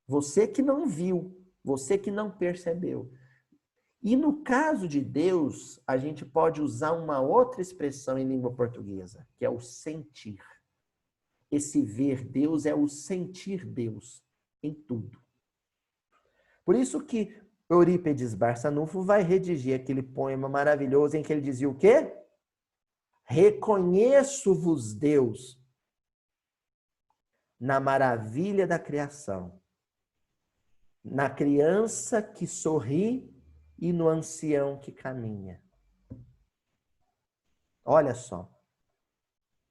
Você que não viu, você que não percebeu. E no caso de Deus, a gente pode usar uma outra expressão em língua portuguesa, que é o sentir. Esse ver Deus é o sentir Deus em tudo. Por isso que Eurípides Barçanufo vai redigir aquele poema maravilhoso em que ele dizia o quê? Reconheço-vos, Deus, na maravilha da criação, na criança que sorri e no ancião que caminha. Olha só.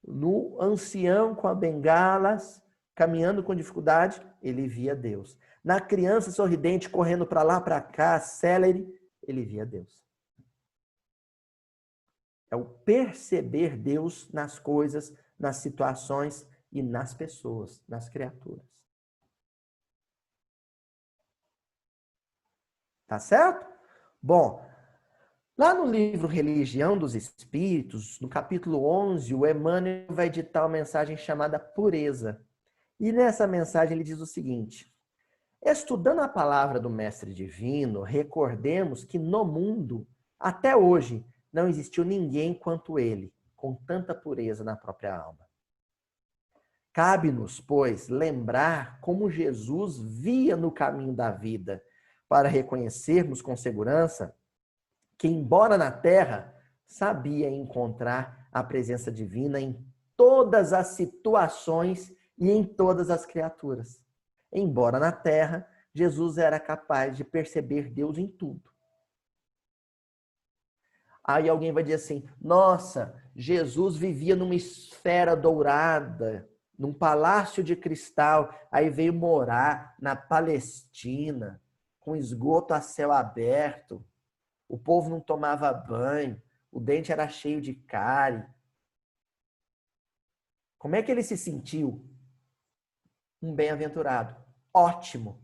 No ancião com as bengalas, caminhando com dificuldade, ele via Deus. Na criança sorridente, correndo para lá, para cá, célere, ele via Deus. É o perceber Deus nas coisas, nas situações e nas pessoas, nas criaturas. Tá certo? Bom, lá no livro Religião dos Espíritos, no capítulo 11, o Emmanuel vai ditar uma mensagem chamada Pureza. E nessa mensagem ele diz o seguinte: estudando a palavra do Mestre Divino, recordemos que no mundo, até hoje, não existiu ninguém quanto ele, com tanta pureza na própria alma. Cabe-nos, pois, lembrar como Jesus via no caminho da vida, para reconhecermos com segurança que, embora na terra, sabia encontrar a presença divina em todas as situações e em todas as criaturas. Embora na terra, Jesus era capaz de perceber Deus em tudo. Aí alguém vai dizer assim, nossa, Jesus vivia numa esfera dourada, num palácio de cristal, aí veio morar na Palestina, com esgoto a céu aberto, o povo não tomava banho, o dente era cheio de cárie. Como é que ele se sentiu? Um bem-aventurado. Ótimo.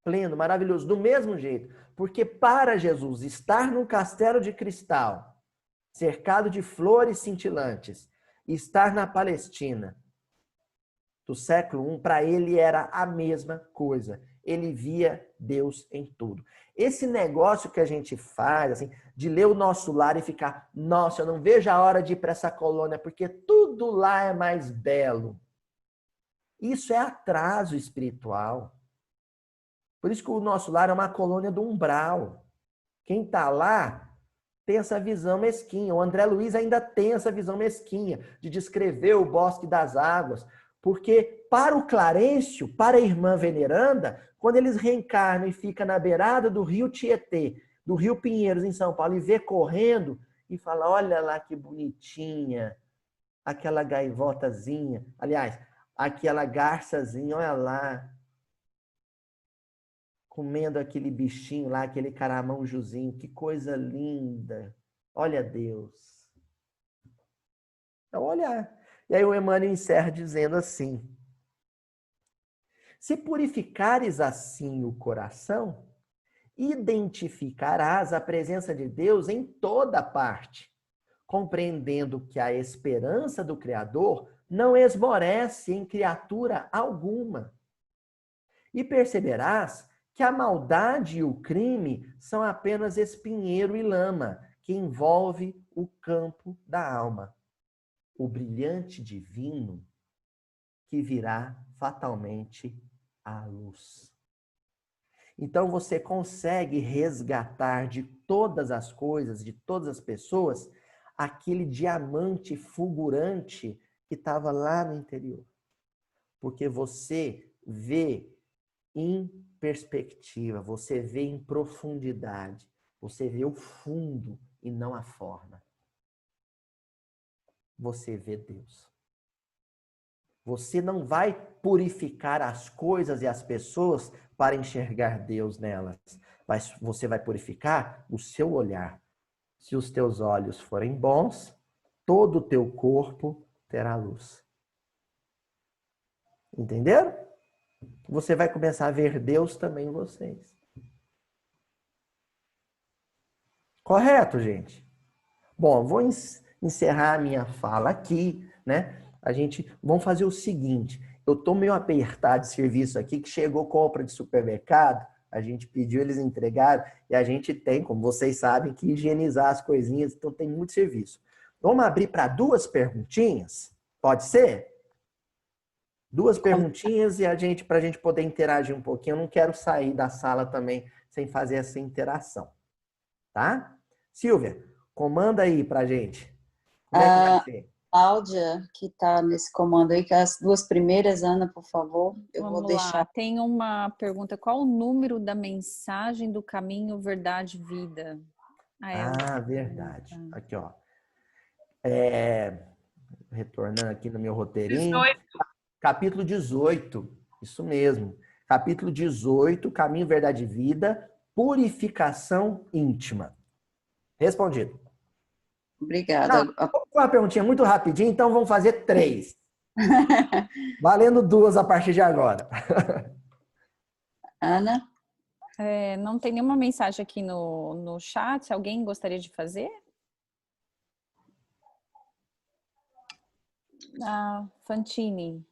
Pleno, maravilhoso. Do mesmo jeito. Porque para Jesus estar num castelo de cristal, cercado de flores cintilantes, estar na Palestina do século I, para ele era a mesma coisa. Ele via Deus em tudo. Esse negócio que a gente faz, assim, de ler o Nosso Lar e ficar, nossa, eu não vejo a hora de ir para essa colônia, porque tudo lá é mais belo. Isso é atraso espiritual. Por isso que o Nosso Lar é uma colônia do umbral. Quem está lá tem essa visão mesquinha. O André Luiz ainda tem essa visão mesquinha de descrever o Bosque das Águas. Porque para o Clarencio, para a irmã veneranda, quando eles reencarnam e ficam na beirada do rio Tietê, do rio Pinheiros, em São Paulo, e vê correndo, e fala, olha lá que bonitinha aquela gaivotazinha, aliás, aquela garçazinha, olha lá, comendo aquele bichinho lá, aquele caramanjuzinho, que coisa linda. Olha Deus. É o olhar. E aí o Emmanuel encerra dizendo assim: se purificares assim o coração, identificarás a presença de Deus em toda parte, compreendendo que a esperança do Criador não esmorece em criatura alguma. E perceberás que a maldade e o crime são apenas espinheiro e lama que envolve o campo da alma. O brilhante divino que virá fatalmente à luz. Então você consegue resgatar de todas as coisas, de todas as pessoas, aquele diamante fulgurante que estava lá no interior. Porque você vê em perspectiva, você vê em profundidade, você vê o fundo e não a forma. Você vê Deus. Você não vai purificar as coisas e as pessoas para enxergar Deus nelas, mas você vai purificar o seu olhar. Se os teus olhos forem bons, todo o teu corpo terá luz. Entenderam? Você vai começar a ver Deus também em vocês. Correto, gente? Bom, vou encerrar a minha fala aqui, né? Vamos fazer o seguinte, eu tô meio apertado de serviço aqui, que chegou compra de supermercado, a gente pediu, eles entregaram, e a gente tem, como vocês sabem, que higienizar as coisinhas, então tem muito serviço. Vamos abrir para 2 perguntinhas? Pode ser? 2 perguntinhas e para a gente poder interagir um pouquinho. Eu não quero sair da sala também sem fazer essa interação, tá? Silvia, comanda aí pra gente. Como é que vai ser? Cláudia, que está nesse comando aí, que as 2 primeiras, Ana, por favor, eu Vamos vou deixar. lá. Tem uma pergunta: qual o número da mensagem do caminho, verdade, vida? Verdade. Aqui, ó. Retornando aqui no meu roteirinho. 18. Capítulo 18. Isso mesmo. Capítulo 18, caminho, verdade e vida, purificação íntima. Respondido. Obrigada. Vamos com uma perguntinha muito rapidinho, então vamos fazer 3. Valendo 2 a partir de agora. Ana? Não tem nenhuma mensagem aqui no chat. Alguém gostaria de fazer? Fantini.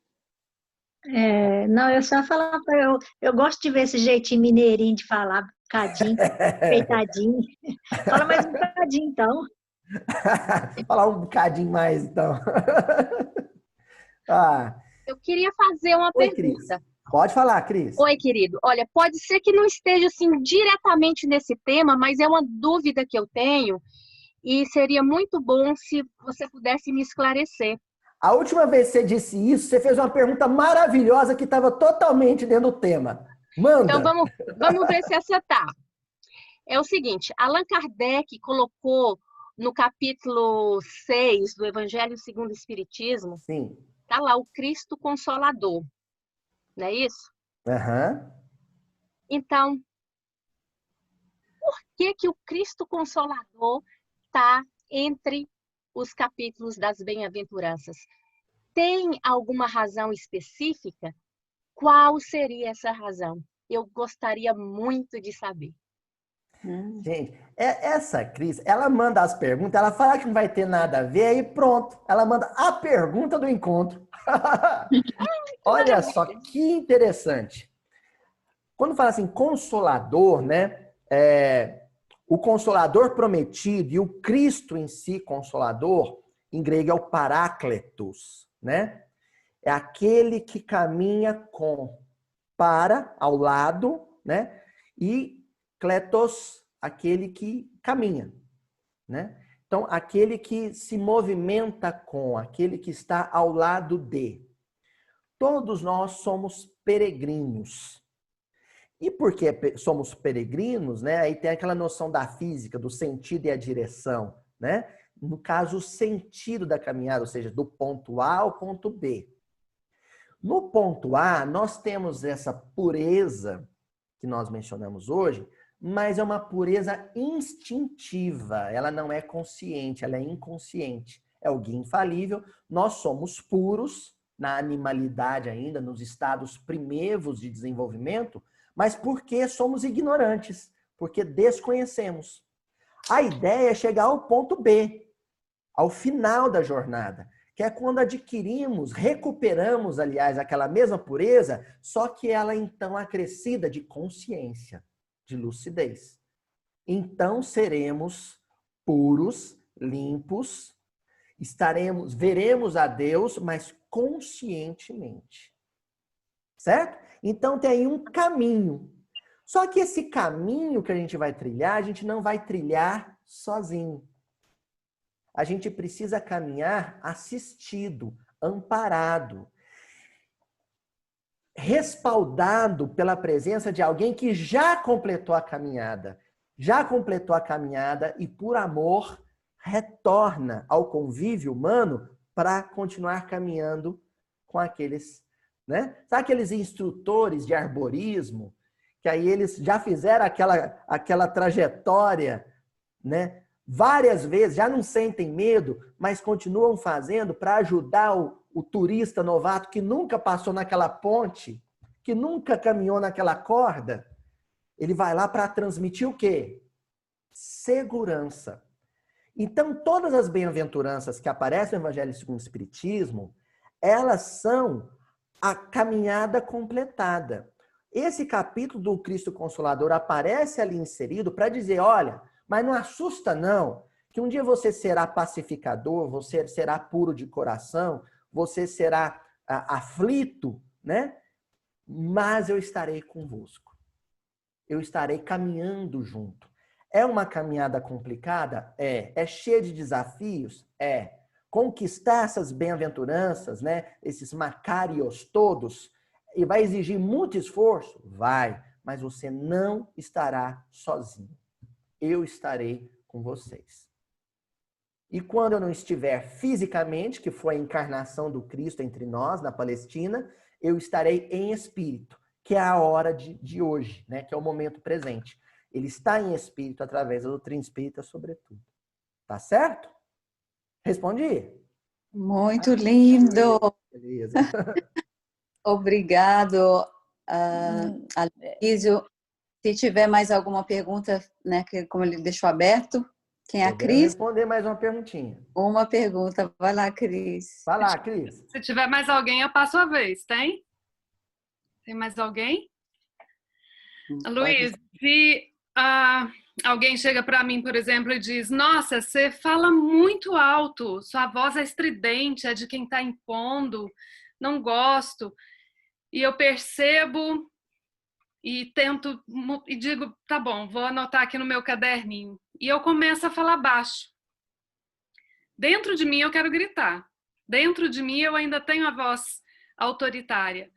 Não, eu só falar para eu gosto de ver esse jeitinho mineirinho de falar, bocadinho, peitadinho. Fala mais um bocadinho, então. Falar um bocadinho mais, então. Eu queria fazer uma pergunta. Cris. Pode falar, Cris. Oi, querido. Olha, pode ser que não esteja assim diretamente nesse tema, mas é uma dúvida que eu tenho e seria muito bom se você pudesse me esclarecer. A última vez que você disse isso, você fez uma pergunta maravilhosa que estava totalmente dentro do tema. Manda! Então, vamos ver se essa tá. É o seguinte, Allan Kardec colocou no capítulo 6 do Evangelho segundo o Espiritismo, sim, tá lá o Cristo Consolador, não é isso? Uhum. Então, por que o Cristo Consolador está entre os capítulos das bem-aventuranças? Tem alguma razão específica? Qual seria essa razão? Eu gostaria muito de saber. Gente, essa Cris, ela manda as perguntas, ela fala que não vai ter nada a ver, aí pronto, ela manda a pergunta do encontro. Olha só que interessante. Quando fala assim, consolador, né? O consolador prometido e o Cristo em si, consolador, em grego é o parácletos, né? É aquele que caminha com, para, ao lado, né? E kletos, aquele que caminha, né? Então, aquele que se movimenta com, aquele que está ao lado de. Todos nós somos peregrinos. E porque somos peregrinos, né? Aí tem aquela noção da física, do sentido e a direção, né? no caso, o sentido da caminhada, ou seja, do ponto A ao ponto B. No ponto A, nós temos essa pureza que nós mencionamos hoje, mas é uma pureza instintiva, ela não é consciente, ela é inconsciente. É o guia infalível, nós somos puros, na animalidade ainda, nos estados primevos de desenvolvimento, mas porque somos ignorantes, porque desconhecemos. A ideia é chegar ao ponto B, ao final da jornada, que é quando adquirimos, recuperamos, aliás, aquela mesma pureza, só que ela então acrescida de consciência, de lucidez. Então seremos puros, limpos, veremos a Deus, mas conscientemente. Certo? Então tem aí um caminho. Só que esse caminho que a gente vai trilhar, a gente não vai trilhar sozinho. A gente precisa caminhar assistido, amparado, respaldado pela presença de alguém que já completou a caminhada. Já completou a caminhada e, por amor, retorna ao convívio humano para continuar caminhando com aqueles, né? Sabe aqueles instrutores de arborismo, que aí eles já fizeram aquela trajetória, né? Várias vezes, já não sentem medo, mas continuam fazendo para ajudar o turista novato que nunca passou naquela ponte, que nunca caminhou naquela corda. Ele vai lá para transmitir o quê? Segurança. Então, todas as bem-aventuranças que aparecem no Evangelho segundo o Espiritismo, elas são a caminhada completada. Esse capítulo do Cristo Consolador aparece ali inserido para dizer, olha, mas não assusta não, que um dia você será pacificador, você será puro de coração, você será aflito, né? Mas eu estarei convosco. Eu estarei caminhando junto. É uma caminhada complicada? É. É cheia de desafios? É. Conquistar essas bem-aventuranças, né? Esses macários todos, e vai exigir muito esforço? Vai. Mas você não estará sozinho. Eu estarei com vocês. E quando eu não estiver fisicamente, que foi a encarnação do Cristo entre nós, na Palestina, eu estarei em espírito, que é a hora de hoje, né? Que é o momento presente. Ele está em espírito através da doutrina espírita, sobretudo. Tá certo? Respondi? Muito lindo. Beleza. Obrigado, Aloysio. Se tiver mais alguma pergunta, né, que como ele deixou aberto, quem é a Podemos Cris? responder mais uma perguntinha. Uma pergunta. Vai lá, Cris. Vai lá, Cris. Se tiver mais alguém, eu passo a vez, tem? Tem mais alguém? Luiz, se alguém chega para mim, por exemplo, e diz, nossa, você fala muito alto, sua voz é estridente, é de quem está impondo, não gosto. E eu percebo e tento, e digo, tá bom, vou anotar aqui no meu caderninho. E eu começo a falar baixo. Dentro de mim eu quero gritar. Dentro de mim eu ainda tenho a voz autoritária.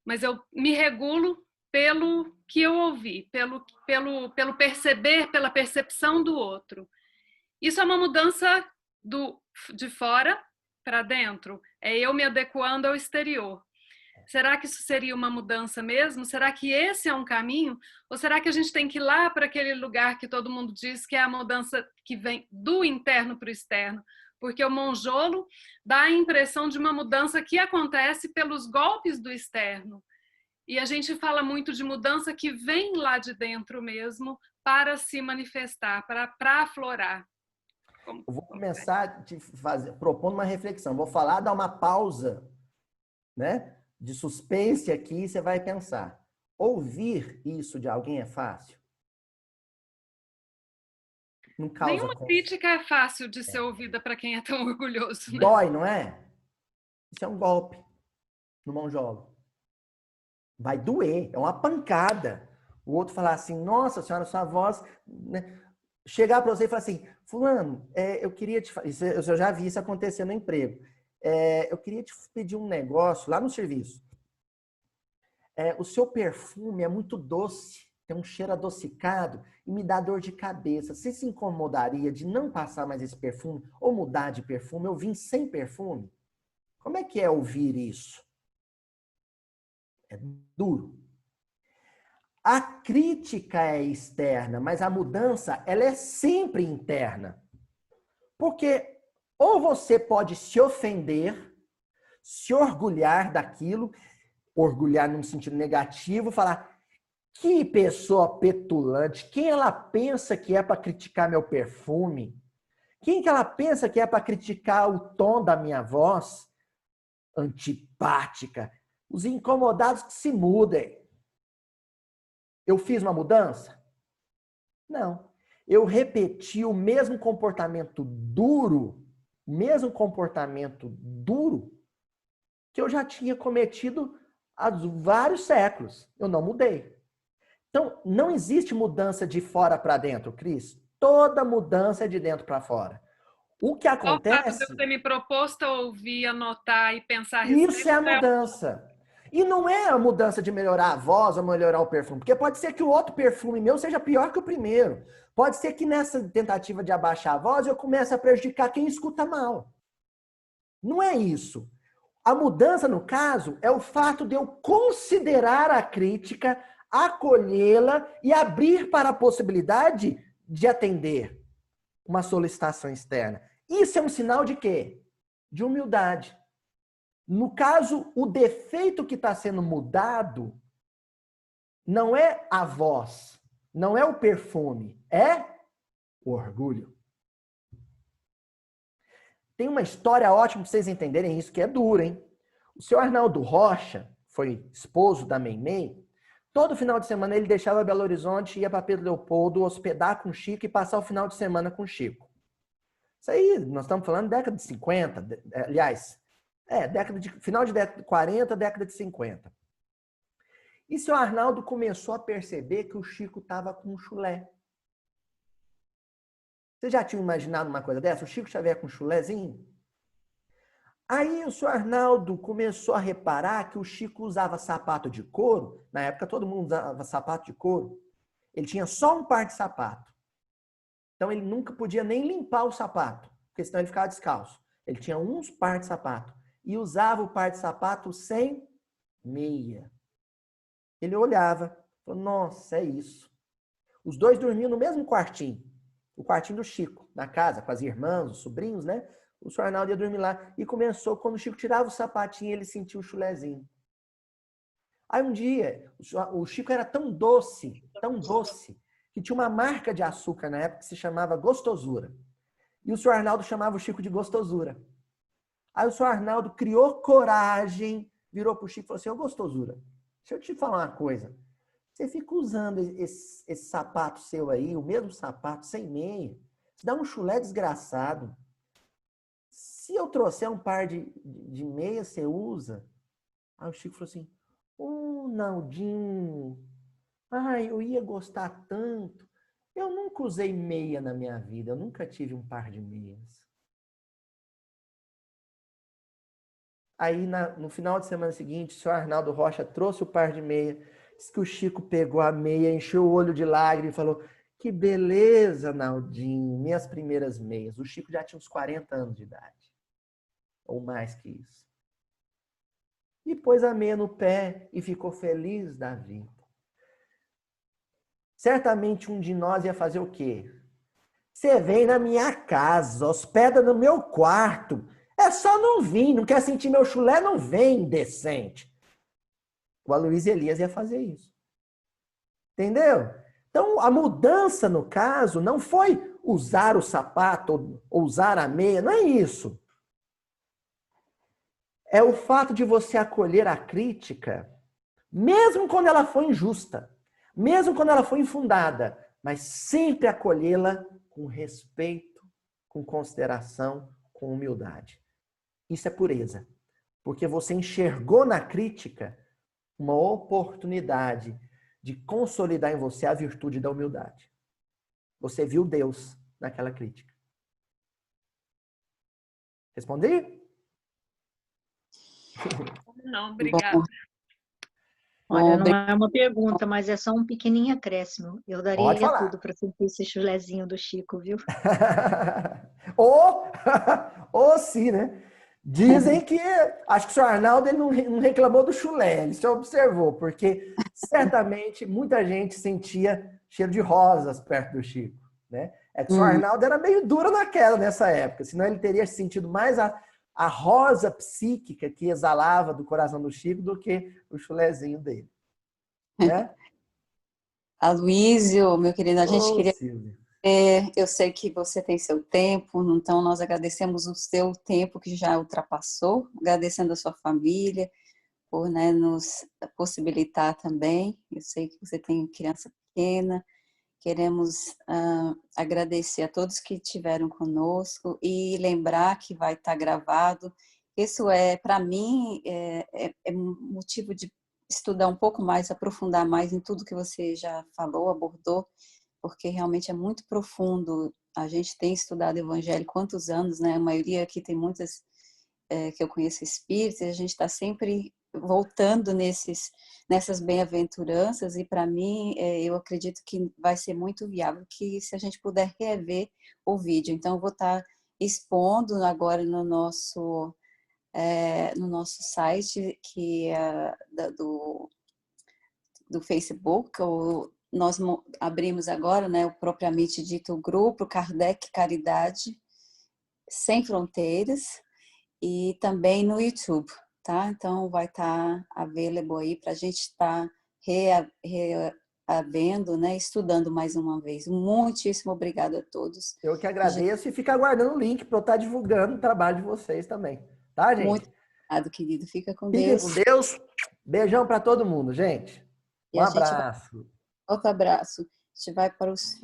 Mas eu me regulo pelo que eu ouvi, pelo perceber, pela percepção do outro. Isso é uma mudança de fora para dentro. É eu me adequando ao exterior. Será que isso seria uma mudança mesmo? Será que esse é um caminho? Ou será que a gente tem que ir lá para aquele lugar que todo mundo diz que é a mudança que vem do interno para o externo? Porque o monjolo dá a impressão de uma mudança que acontece pelos golpes do externo. E a gente fala muito de mudança que vem lá de dentro mesmo para se manifestar, para aflorar. Eu vou começar propondo uma reflexão. Vou falar, dar uma pausa, né? De suspense aqui, e você vai pensar. Ouvir isso de alguém é fácil? Não causa Nenhuma crítica é fácil de ser ouvida para quem é tão orgulhoso. Né? Dói, não é? Isso é um golpe no monjolo. Vai doer, é uma pancada. O outro falar assim, nossa senhora, sua voz... Né? Chegar para você e falar assim, fulano, eu queria te... Eu já vi isso acontecer no emprego. Eu queria te pedir um negócio lá no serviço. O seu perfume é muito doce. tem um cheiro adocicado e me dá dor de cabeça. Você se incomodaria de não passar mais esse perfume ou mudar de perfume? Eu vim sem perfume? Como é que é ouvir isso? É duro. A crítica é externa, mas a mudança, ela é sempre interna. Porque ou você pode se ofender, se orgulhar daquilo, orgulhar num sentido negativo, falar: que pessoa petulante, quem ela pensa que é para criticar meu perfume? Quem que ela pensa que é para criticar o tom da minha voz? Antipática. Os incomodados que se mudem. Eu fiz uma mudança? Não. Eu repeti o mesmo comportamento duro, que eu já tinha cometido há vários séculos. Eu não mudei. Então, não existe mudança de fora para dentro, Cris. Toda mudança é de dentro para fora. O que acontece... O fato de eu ter me proposto a ouvir, anotar e pensar a respeito... Isso é a mudança. E não é a mudança de melhorar a voz ou melhorar o perfume. Porque pode ser que o outro perfume meu seja pior que o primeiro. Pode ser que nessa tentativa de abaixar a voz eu comece a prejudicar quem escuta mal. Não é isso. A mudança, no caso, é o fato de eu considerar a crítica, acolhê-la e abrir para a possibilidade de atender uma solicitação externa. Isso é um sinal de quê? De humildade. No caso, o defeito que está sendo mudado não é a voz, não é o perfume, é o orgulho. Tem uma história ótima para vocês entenderem isso, que é dura, hein? O senhor Arnaldo Rocha, foi esposo da Meimei, todo final de semana ele deixava Belo Horizonte, ia para Pedro Leopoldo, hospedar com o Chico e passar o final de semana com o Chico. Isso aí, nós estamos falando década de 50, aliás, final de década de 40, década de 50. E seu Arnaldo começou a perceber que o Chico estava com um chulé. Você já tinha imaginado uma coisa dessa? O Chico Xavier com um chulézinho? Aí o senhor Arnaldo começou a reparar que o Chico usava sapato de couro. Na época todo mundo usava sapato de couro. Ele tinha só um par de sapato. Então ele nunca podia nem limpar o sapato, porque senão ele ficava descalço. Ele tinha uns par de sapato. E usava o par de sapato sem meia. Ele olhava, falou: nossa, é isso. Os dois dormiam no mesmo quartinho. O quartinho do Chico, na casa, com as irmãs, os sobrinhos, né? O senhor Arnaldo ia dormir lá. E começou, quando o Chico tirava o sapatinho, ele sentia o chulezinho. Aí um dia, o Chico era tão doce, que tinha uma marca de açúcar na época que se chamava Gostosura. E o senhor Arnaldo chamava o Chico de Gostosura. Aí o senhor Arnaldo criou coragem, virou para o Chico e falou assim: ô Gostosura, deixa eu te falar uma coisa. Você fica usando esse sapato seu aí, o mesmo sapato, sem meia. Você dá um chulé desgraçado. Se eu trouxer um par de meia, você usa? Aí o Chico falou assim: ô Naldinho, ai, eu ia gostar tanto. Eu nunca usei meia na minha vida, eu nunca tive um par de meias. Aí, no final de semana seguinte, o senhor Arnaldo Rocha trouxe o par de meia. Diz que o Chico pegou a meia, encheu o olho de lágrimas e falou: que beleza, Naldinho, minhas primeiras meias. O Chico já tinha uns 40 anos de idade. Ou mais que isso. E pôs a meia no pé e ficou feliz da vida. Certamente um de nós ia fazer o quê? Você vem na minha casa, hospeda no meu quarto. É só não vir, não quer sentir meu chulé, não vem, indecente. O Aloysio Elias ia fazer isso. Entendeu? Então, a mudança, no caso, não foi usar o sapato ou usar a meia, não é isso. É o fato de você acolher a crítica, mesmo quando ela for injusta, mesmo quando ela for infundada, mas sempre acolhê-la com respeito, com consideração, com humildade. Isso é pureza, porque você enxergou na crítica uma oportunidade de consolidar em você a virtude da humildade. Você viu Deus naquela crítica. Respondi? Não, obrigada. Olha, não é uma pergunta, mas é só um pequenininho acréscimo. Eu Pode daria falar. tudo para sentir esse chulezinho do Chico, viu? Ou, ou sim, né? Dizem que, acho que o senhor Arnaldo ele não reclamou do chulé, ele só observou, porque certamente muita gente sentia cheiro de rosas perto do Chico, né? É que o senhor Arnaldo era meio duro na queda nessa época, senão ele teria sentido mais a rosa psíquica que exalava do coração do Chico do que o chulezinho dele, né? Aloísio, meu querido, a gente Ô, queria. Silvio. Eu sei que você tem seu tempo, então nós agradecemos o seu tempo que já ultrapassou, agradecendo a sua família por, né, nos possibilitar também. Eu sei que você tem criança pequena. Queremos agradecer a todos que estiveram conosco e lembrar que vai estar gravado. Isso para mim, é motivo de estudar um pouco mais, aprofundar mais em tudo que você já falou, abordou, porque realmente é muito profundo. A gente tem estudado Evangelho quantos anos, né? A maioria aqui tem muitas que eu conheço espíritas, e a gente está sempre voltando nessas bem-aventuranças, e para mim, eu acredito que vai ser muito viável que se a gente puder rever o vídeo. Então, eu vou estar expondo agora no nosso site, que é do Facebook, nós abrimos agora, né, o propriamente dito o grupo Kardec Caridade Sem Fronteiras, e também no YouTube, tá? Então vai estar available aí para a gente estar reavendo, né? Estudando mais uma vez. Muitíssimo obrigada a todos. Eu que agradeço e fico aguardando o link para eu estar divulgando o trabalho de vocês também. Tá, gente? Muito obrigado, querido. Fica com Fiquem com Deus. Deus. Beijão para todo mundo, gente. E Um a gente vai. abraço. Outro abraço. A gente vai para os